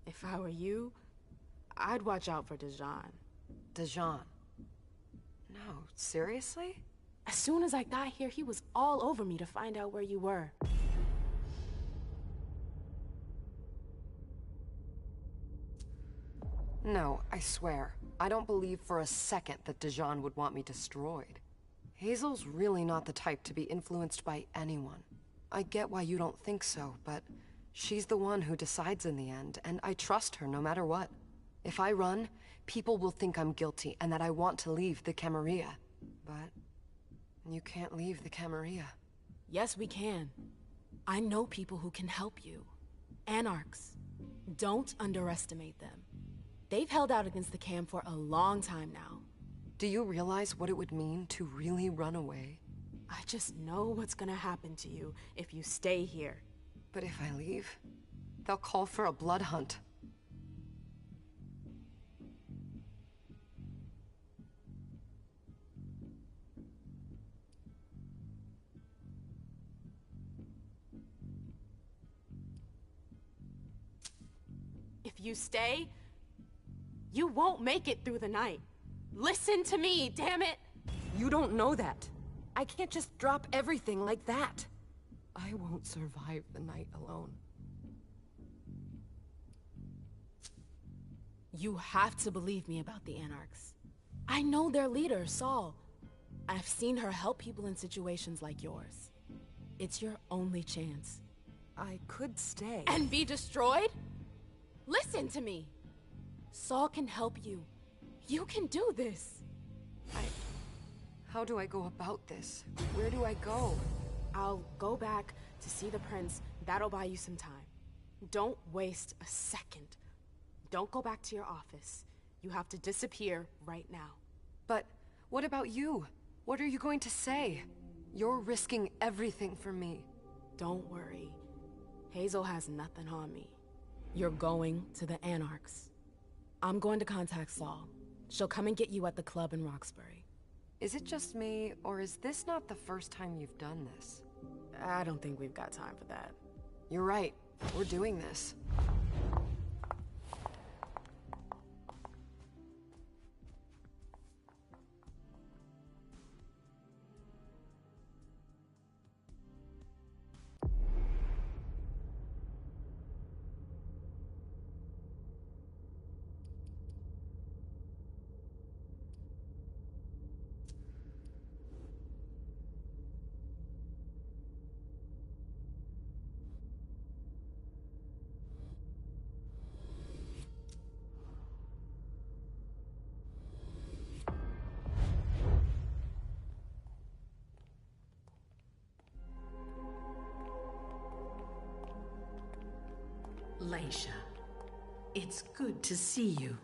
If I were you, I'd watch out for Dejan. Dejan? No, seriously? As soon as I got here, he was all over me to find out where you were. No, I swear. I don't believe for a second that Dejan would want me destroyed. Hazel's really not the type to be influenced by anyone. I get why you don't think so, but she's the one who decides in the end, and I trust her no matter what. If I run, people will think I'm guilty and that I want to leave the Camarilla. But you can't leave the Camarilla. Yes, we can. I know people who can help you. Anarchs. Don't underestimate them. They've held out against the Cam for a long time now. Do you realize what it would mean to really run away? I just know what's gonna happen to you if you stay here. But if I leave, they'll call for a blood hunt. If you stay, you won't make it through the night. Listen to me, damn it! You don't know that. I can't just drop everything like that. I won't survive the night alone. You have to believe me about the Anarchs. I know their leader, Saul. I've seen her help people in situations like yours. It's your only chance. I could stay. And be destroyed? Listen to me. Saul can help you. You can do this. How do I go about this? Where do I go? I'll go back to see the prince. That'll buy you some time. Don't waste a second. Don't go back to your office. You have to disappear right now. But what about you? What are you going to say? You're risking everything for me. Don't worry. Hazel has nothing on me. You're going to the Anarchs. I'm going to contact Saul. She'll come and get you at the club in Roxbury. Is it just me, or is this not the first time you've done this? I don't think we've got time for that. You're right. We're doing this. Leisha, it's good to see you.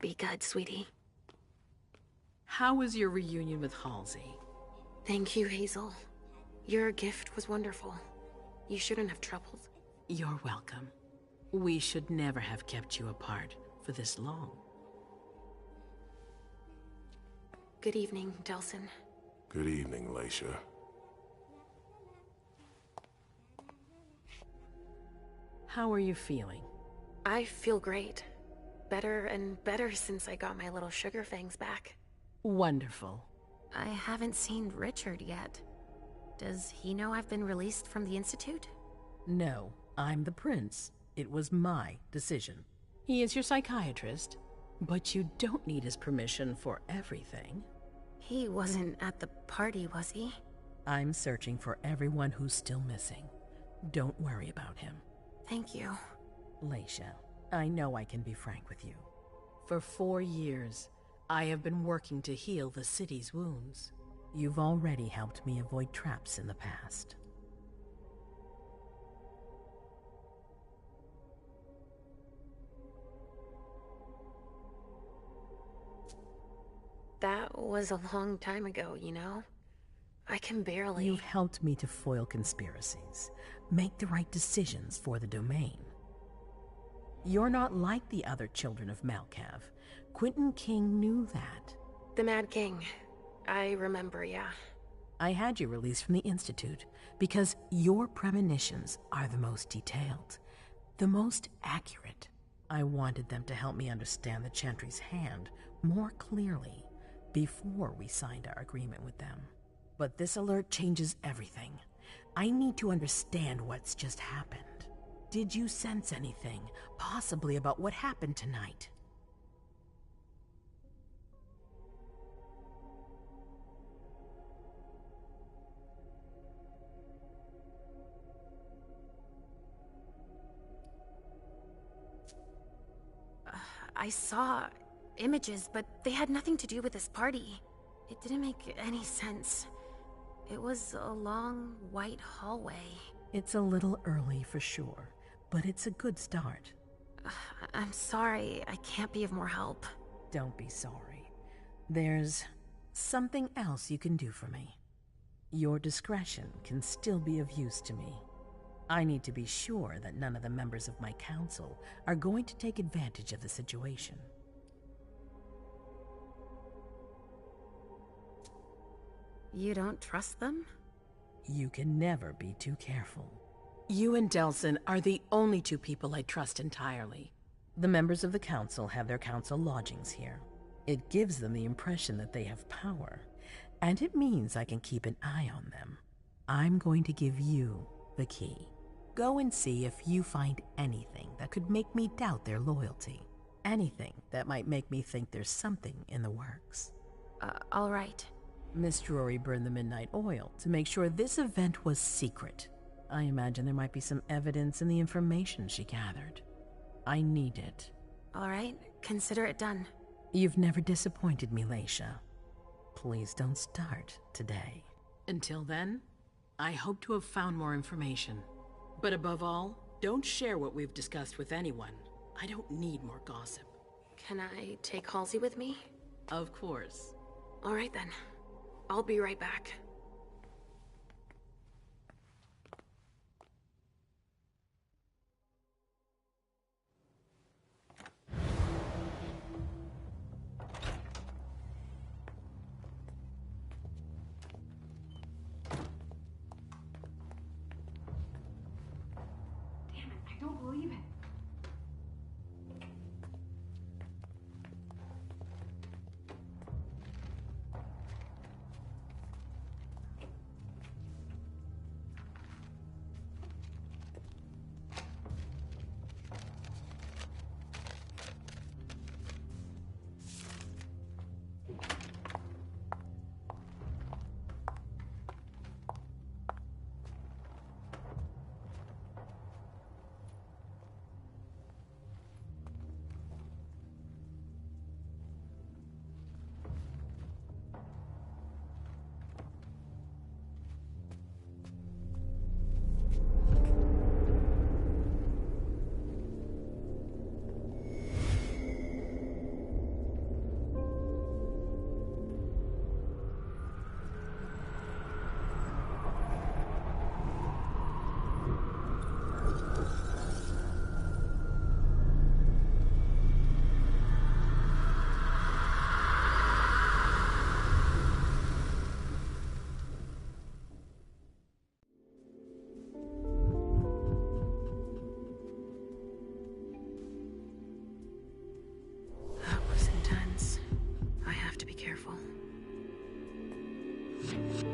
Be good, sweetie. How was your reunion with Halsey? Thank you, Hazel. Your gift was wonderful. You shouldn't have troubled. You're welcome. We should never have kept you apart for this long. Good evening, Delsin. Good evening, Leisha. How are you feeling? I feel great. Better and better since I got my little sugar fangs back. Wonderful. I haven't seen Richard yet. Does he know I've been released from the Institute? No, I'm the prince. It was my decision. He is your psychiatrist, but you don't need his permission for everything. He wasn't at the party, was he? I'm searching for everyone who's still missing. Don't worry about him. Thank you. Leisha, I know I can be frank with you. For 4 years, I have been working to heal the city's wounds. You've already helped me avoid traps in the past. That was a long time ago, you know? I can barely... You've helped me to foil conspiracies, make the right decisions for the domain. You're not like the other children of Malkav. Quentin King knew that. The Mad King. I remember, yeah. I had you released from the Institute because your premonitions are the most detailed, the most accurate. I wanted them to help me understand the Chantry's hand more clearly before we signed our agreement with them. But this alert changes everything. I need to understand what's just happened. Did you sense anything, possibly about what happened tonight? I saw images, but they had nothing to do with this party. It didn't make any sense. It was a long, white hallway. It's a little early for sure, but it's a good start. I'm sorry, I can't be of more help. Don't be sorry. There's something else you can do for me. Your discretion can still be of use to me. I need to be sure that none of the members of my council are going to take advantage of the situation. You don't trust them? You can never be too careful. You and Delsin are the only two people I trust entirely. The members of the council have their council lodgings here. It gives them the impression that they have power, and it means I can keep an eye on them. I'm going to give you the key. Go and see if you find anything that could make me doubt their loyalty. Anything that might make me think there's something in the works. All right. Miss Drury burned the midnight oil to make sure this event was secret. I imagine there might be some evidence in the information she gathered. I need it. All right, consider it done. You've never disappointed me, Leisha. Please don't start today. Until then, I hope to have found more information. But above all, don't share what we've discussed with anyone. I don't need more gossip. Can I take Halsey with me? Of course. All right then. I'll be right back. Damn it, I don't believe it.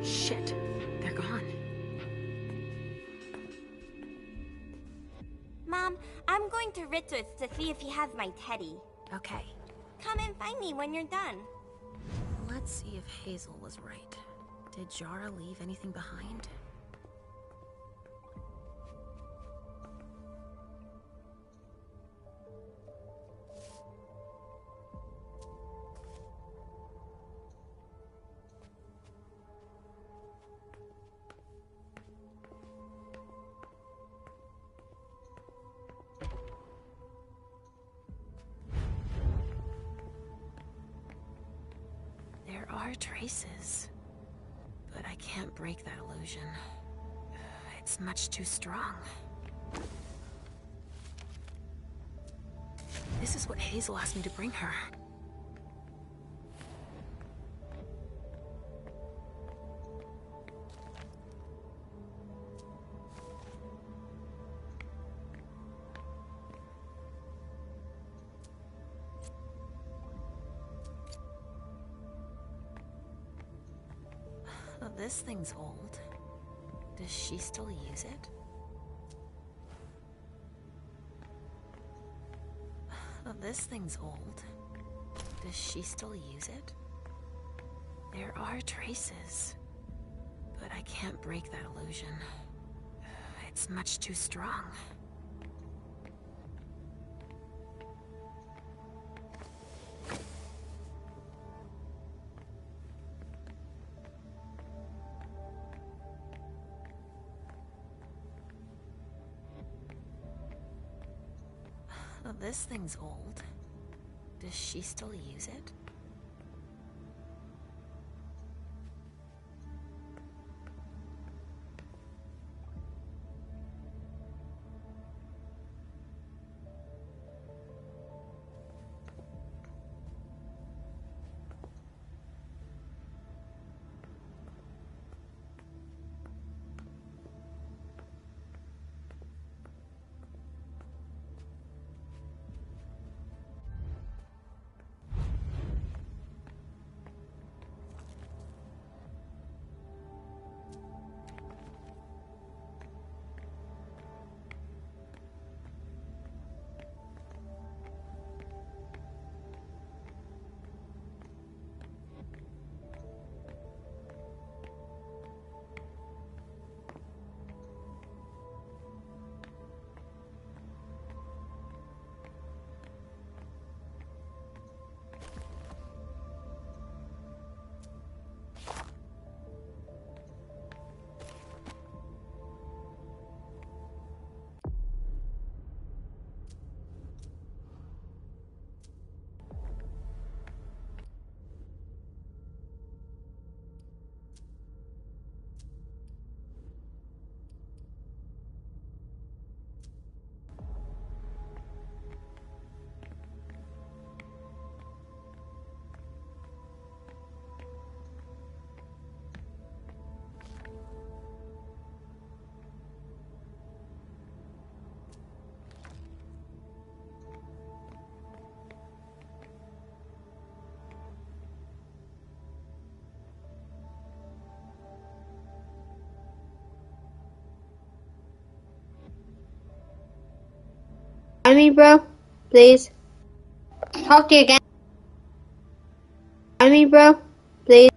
Shit, they're gone. Mom, I'm going to Richard's to see if he has my teddy. Okay. Come and find me when you're done. Let's see if Hazel was right. Did Jara leave anything behind? There are traces, but I can't break that illusion. It's much too strong. This is what Hazel asked me to bring her. This thing's old. Does she still use it? This thing's old. Does she still use it? There are traces, but I can't break that illusion. It's much too strong. this thing's old. Does she still use it? Join me, bro. Please. Talk to you again. Join me, bro. Please.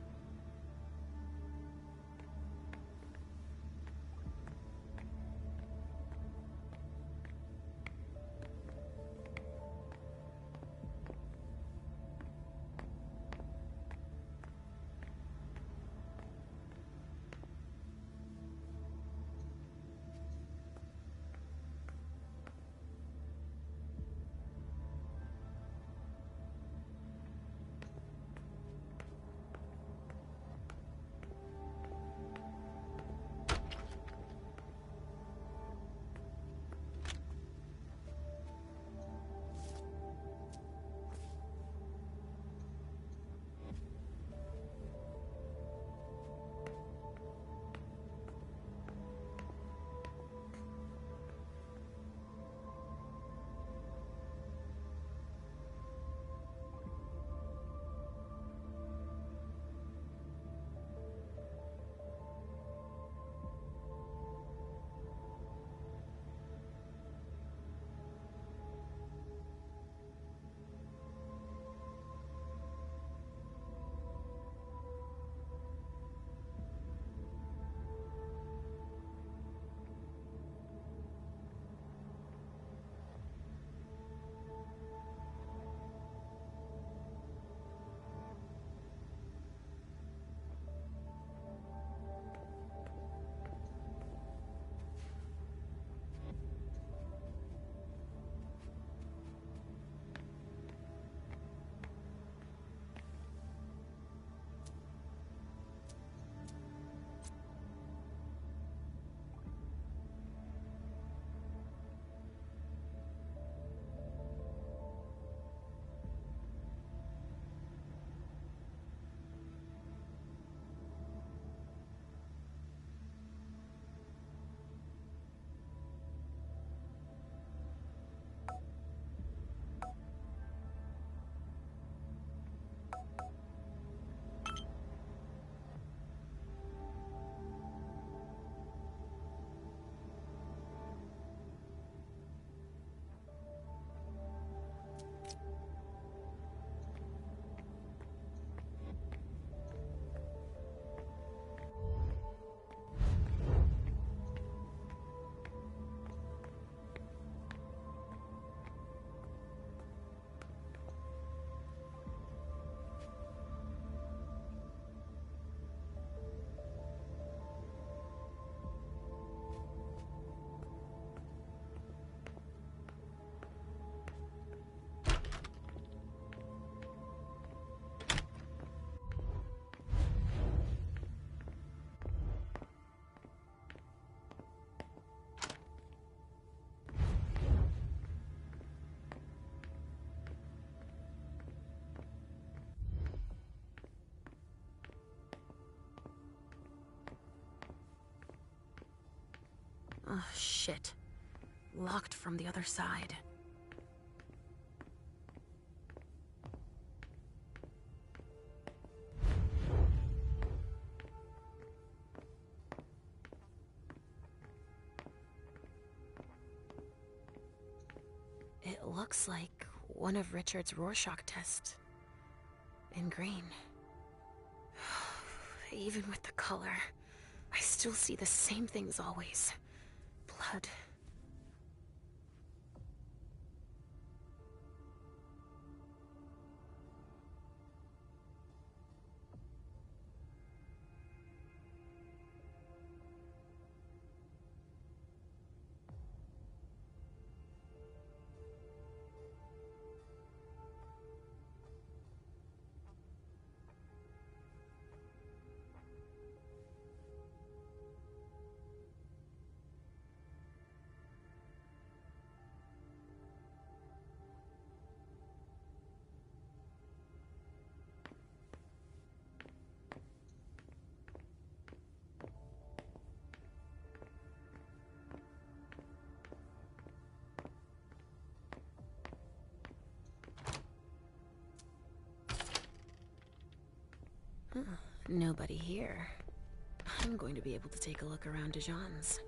Oh, shit. Locked from the other side. It looks like one of Richard's Rorschach tests. In green. Even with the color, I still see the same things always. Blood. Nobody here. I'm going to be able to take a look around Dijon's.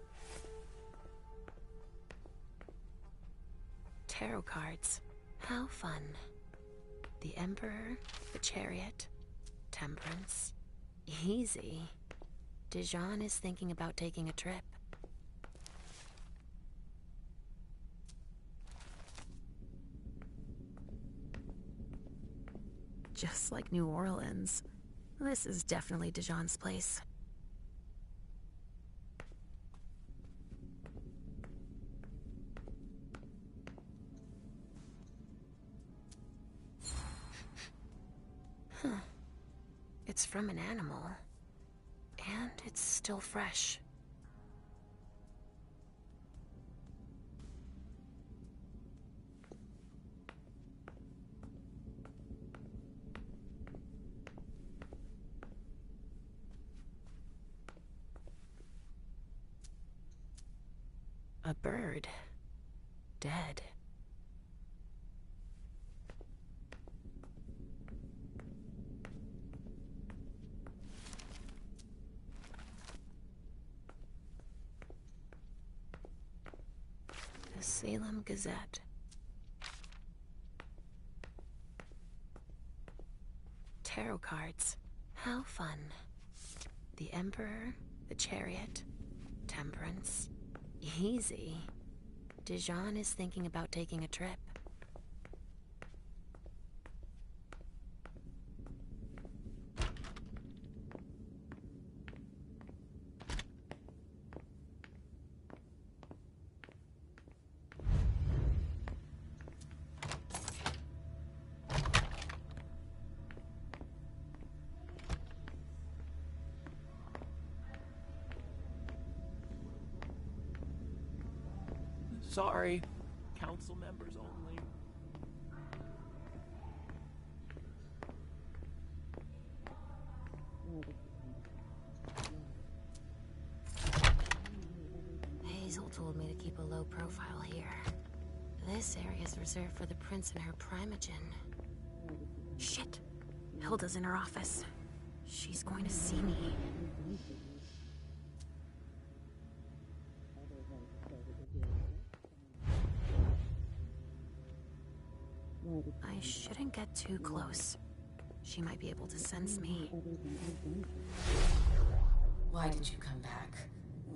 Tarot cards. How fun. The Emperor, the Chariot, Temperance. Easy. Dijon is thinking about taking a trip. Just like New Orleans. This is definitely Dijon's place. Huh. It's from an animal. And it's still fresh. A bird. Dead. The Salem Gazette. Tarot cards. How fun. The Emperor, the Chariot, Temperance. Easy. Dijon is thinking about taking a trip. Sorry, council members only. Hazel told me to keep a low profile here. This area is reserved for the prince and her primogen. Shit. Hilda's in her office. She's going to see me. I shouldn't get too close. She might be able to sense me. Why did you come back?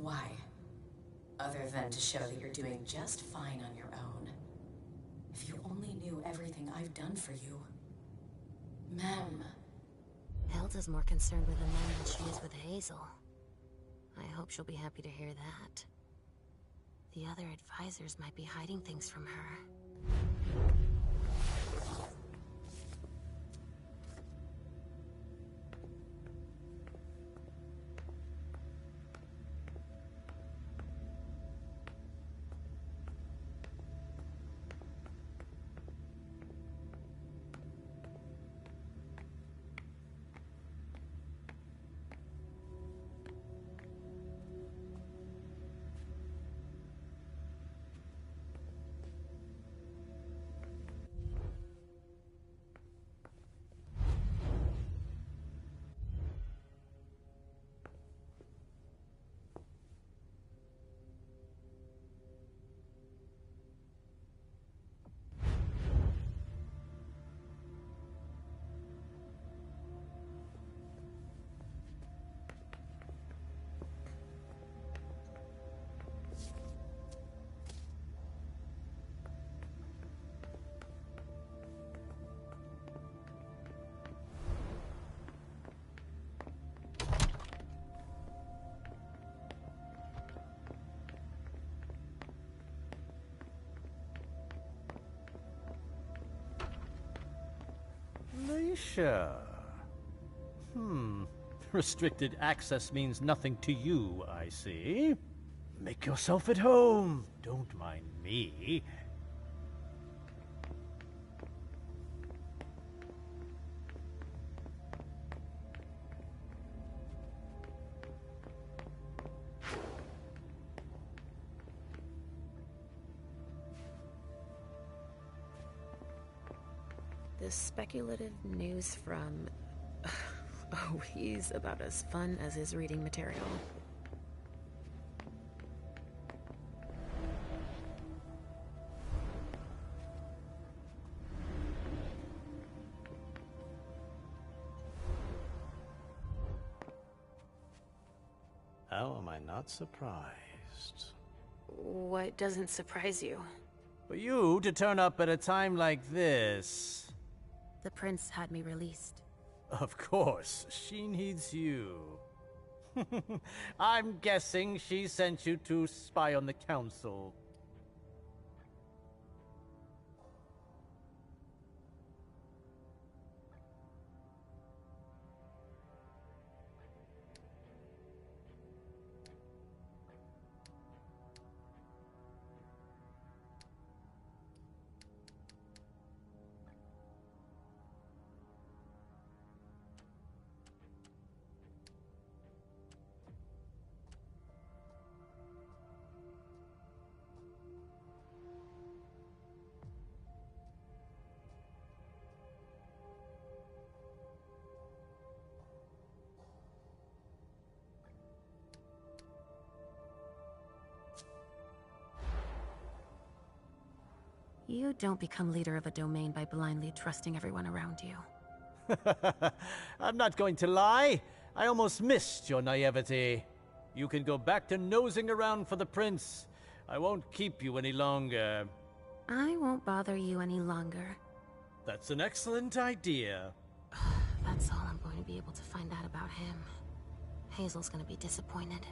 Why? Other than to show that you're doing just fine on your own. If you only knew everything I've done for you. Mem. Hilda's more concerned with the man than she is with Hazel. I hope she'll be happy to hear that. The other advisors might be hiding things from her. Leisha. Restricted access means nothing to you, I see. Make yourself at home. Don't mind me. The speculative news from... Oh, he's about as fun as his reading material. How am I not surprised? What doesn't surprise you? For you to turn up at a time like this... The prince had me released. Of course, she needs you. I'm guessing she sent you to spy on the council. You don't become leader of a domain by blindly trusting everyone around you. I'm not going to lie. I almost missed your naivety. You can go back to nosing around for the prince. I won't keep you any longer. I won't bother you any longer. That's an excellent idea. That's all I'm going to be able to find out about him. Hazel's gonna be disappointed.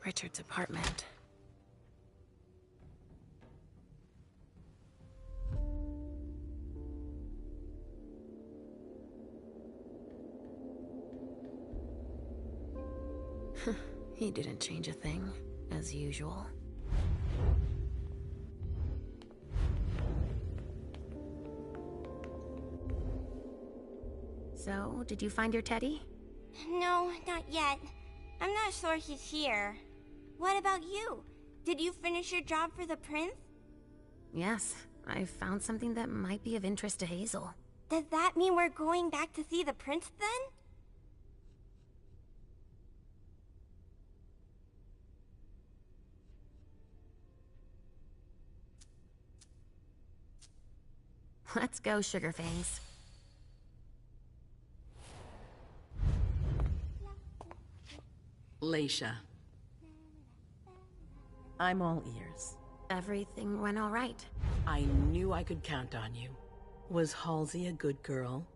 Richard's apartment. He didn't change a thing, as usual. So, did you find your teddy? No, not yet. I'm not sure he's here. What about you? Did you finish your job for the prince? Yes, I found something that might be of interest to Hazel. Does that mean we're going back to see the prince then? Let's go, Sugarfangs. Leisha. I'm all ears. Everything went all right. I knew I could count on you. Was Halsey a good girl?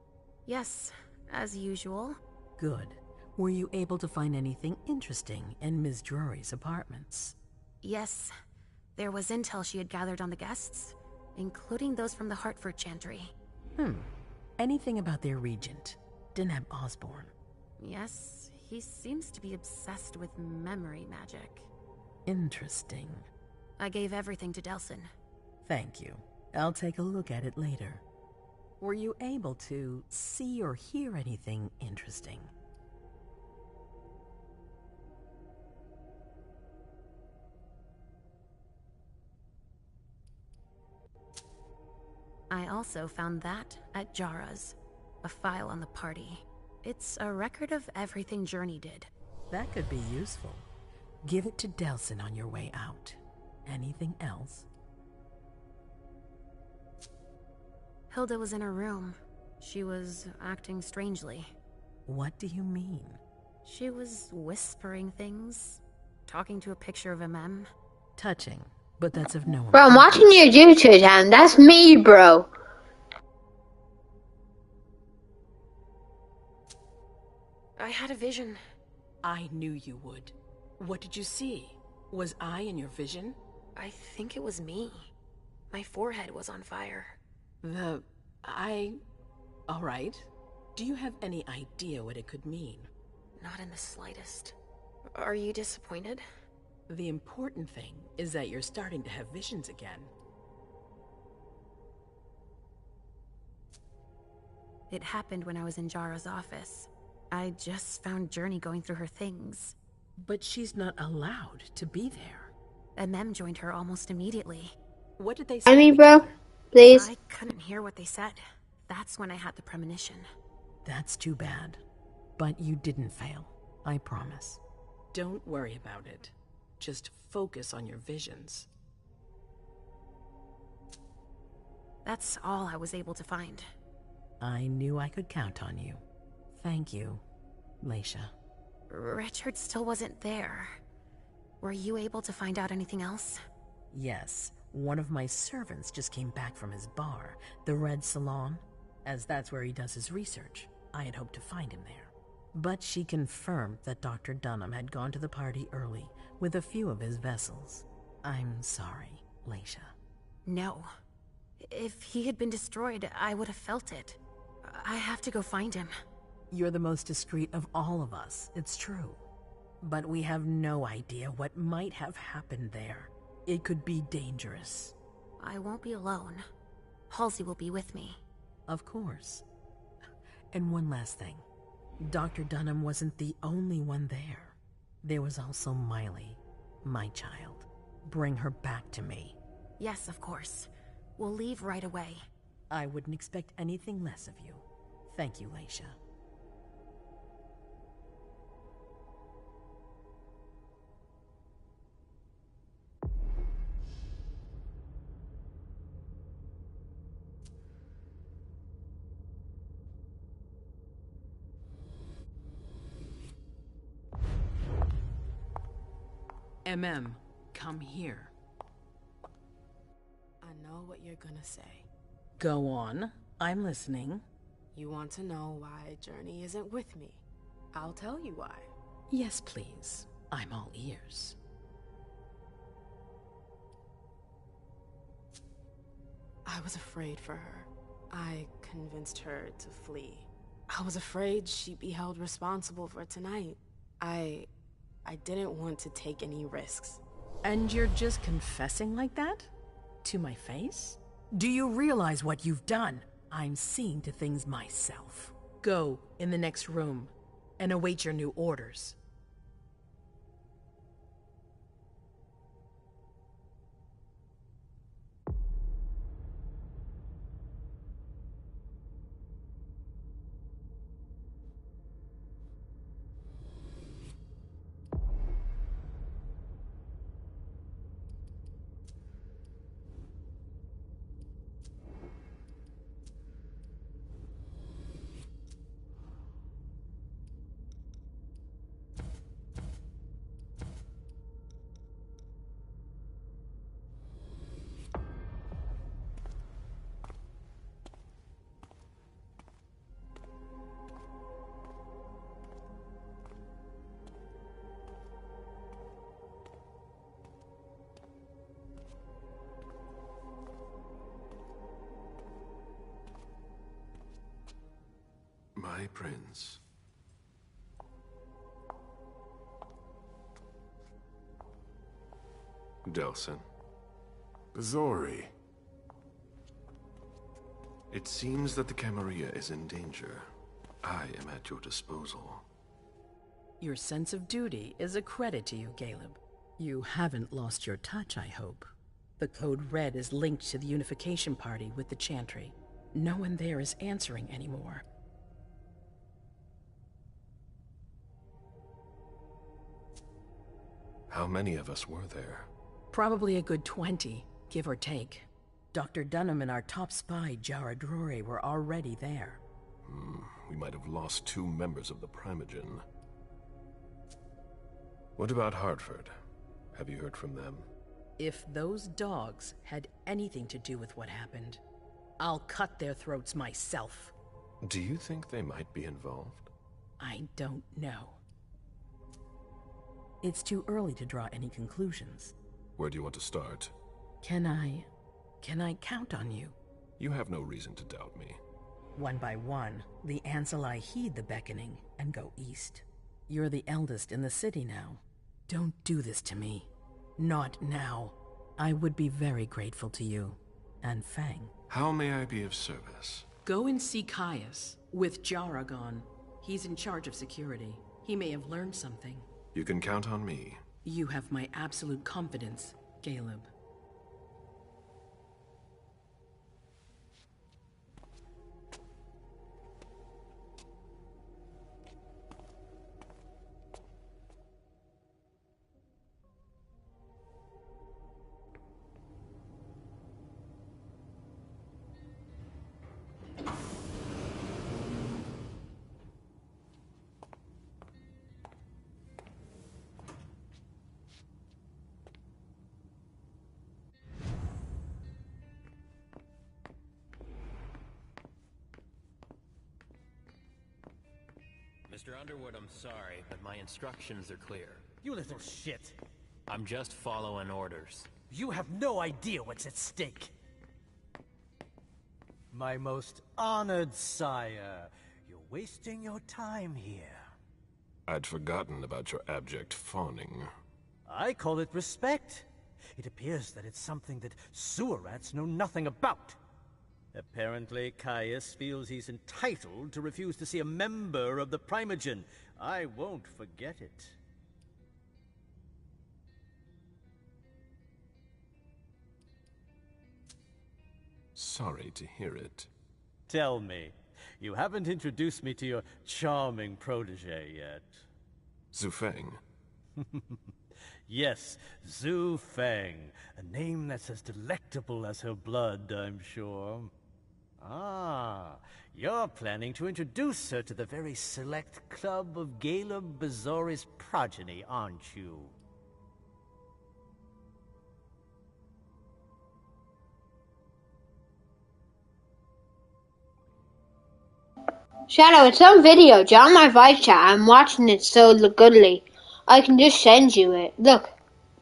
Yes, as usual. Good. Were you able to find anything interesting in Ms. Drury's apartments? Yes. There was intel she had gathered on the guests, including those from the Hartford Chantry. Anything about their regent, Deneb Osborne? Yes, he seems to be obsessed with memory magic. Interesting. I gave everything to Delsin. Thank you. I'll take a look at it later. Were you able to see or hear anything interesting? I also found that at Jara's. A file on the party. It's a record of everything Journey did. That could be useful. Give it to Delsin on your way out. Anything else? Hilda was in her room. She was acting strangely. What do you mean? She was whispering things, talking to a picture of MM. Touching, but that's of no Bro, I'm watching your YouTube channel. That's me, bro. I had a vision. I knew you would. What did you see? Was I in your vision? I think it was me. My forehead was on fire. All right. Do you have any idea what it could mean? Not in the slightest. Are you disappointed? The important thing is that you're starting to have visions again. It happened when I was in Jara's office. I just found Journey going through her things. But she's not allowed to be there. MM joined her almost immediately. What did they say? I mean, bro, please. I couldn't hear what they said. That's when I had the premonition. That's too bad. But you didn't fail, I promise. Don't worry about it. Just focus on your visions. That's all I was able to find. I knew I could count on you. Thank you, Leisha. Richard still wasn't there. Were you able to find out anything else? Yes, one of my servants just came back from his bar, the Red Salon, as that's where he does his research. I had hoped to find him there. But she confirmed that Dr. Dunham had gone to the party early with a few of his vessels. I'm sorry, Leisha. No. If he had been destroyed, I would have felt it. I have to go find him. You're the most discreet of all of us, it's true. But we have no idea what might have happened there. It could be dangerous. I won't be alone. Halsey will be with me. Of course. And one last thing. Dr. Dunham wasn't the only one there. There was also Miley, my child. Bring her back to me. Yes, of course. We'll leave right away. I wouldn't expect anything less of you. Thank you, Leisha. Come here. I know what you're gonna say. Go on. I'm listening. You want to know why Journey isn't with me. I'll tell you why. Yes, please. I'm all ears. I was afraid for her. I convinced her to flee. I was afraid she'd be held responsible for tonight. I didn't want to take any risks. And you're just confessing like that? To my face? Do you realize what you've done? I'm seeing to things myself. Go in the next room and await your new orders. My prince. Delsin. Bazori. It seems that the Camarilla is in danger. I am at your disposal. Your sense of duty is a credit to you, Caleb. You haven't lost your touch, I hope. The Code Red is linked to the Unification Party with the Chantry. No one there is answering anymore. How many of us were there? Probably a good 20, give or take. Dr. Dunham and our top spy, Jara Drory, were already there. We might have lost 2 members of the Primogen. What about Hartford? Have you heard from them? If those dogs had anything to do with what happened, I'll cut their throats myself. Do you think they might be involved? I don't know. It's too early to draw any conclusions. Where do you want to start? Can I count on you? You have no reason to doubt me. One by one, the Ancillai heed the beckoning and go east. You're the eldest in the city now. Don't do this to me. Not now. I would be very grateful to you. And Fang. How may I be of service? Go and see Caius, with Jara gone. He's in charge of security. He may have learned something. You can count on me. You have my absolute confidence, Caleb. Mr. Underwood, I'm sorry, but my instructions are clear. You little shit. I'm just following orders. You have no idea what's at stake. My most honored sire, you're wasting your time here. I'd forgotten about your abject fawning. I call it respect. It appears that it's something that sewer rats know nothing about. Apparently, Caius feels he's entitled to refuse to see a member of the Primogen. I won't forget it. Sorry to hear it. Tell me, you haven't introduced me to your charming protege yet. Zhu Feng. Yes, Zhu Feng. A name that's as delectable as her blood, I'm sure. Ah, you're planning to introduce her to the very select club of Caleb Bazori's progeny, aren't you? Shadow, it's on video. Join my voice chat. I'm watching it so goodly. I can just send you it. Look,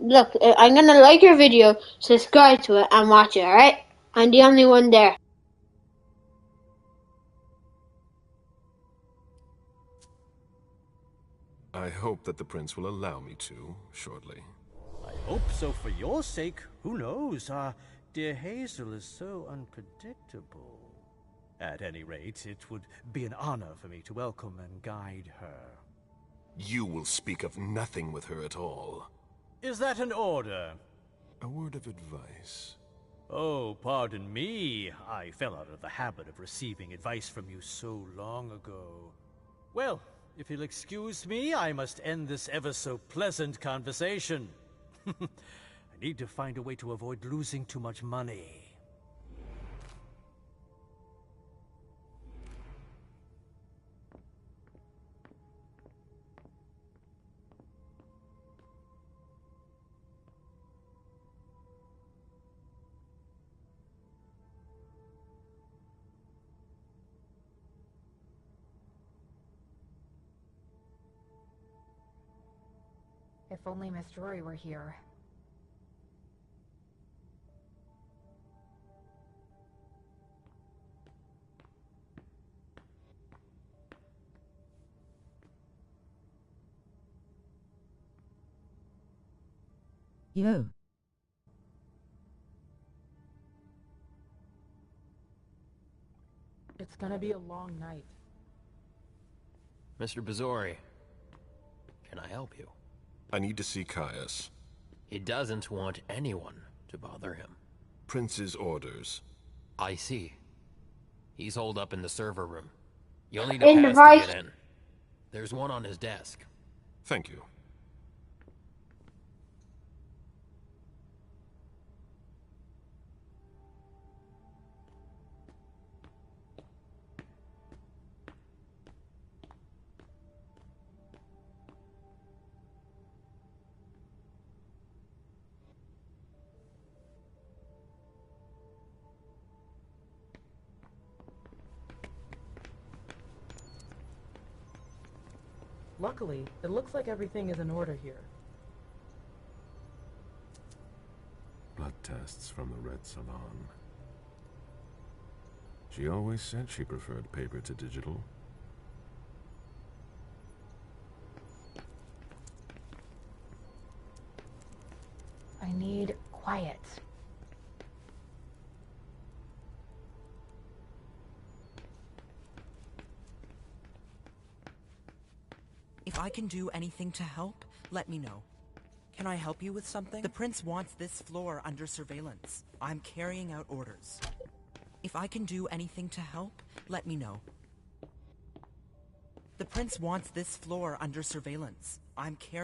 I'm gonna like your video, subscribe to it, and watch it, alright? I'm the only one there. I hope that the prince will allow me to, shortly. I hope so for your sake. Who knows? Dear Hazel is so unpredictable. At any rate, it would be an honor for me to welcome and guide her. You will speak of nothing with her at all. Is that an order? A word of advice. Oh, pardon me. I fell out of the habit of receiving advice from you so long ago. Well, if you'll excuse me, I must end this ever-so-pleasant conversation. I need to find a way to avoid losing too much money. If only Miss Drory were here. Yo. It's gonna be a long night. Mr. Bazori, can I help you? I need to see Caius. He doesn't want anyone to bother him. Prince's orders. I see. He's holed up in the server room. You'll need a pass to get in. There's one on his desk. Thank you. Luckily, it looks like everything is in order here. Blood tests from the Red Salon. She always said she preferred paper to digital. I need quiet. If I can do anything to help, let me know. Can I help you with something? The prince wants this floor under surveillance. I'm carrying out orders. If I can do anything to help, let me know. The prince wants this floor under surveillance. I'm carrying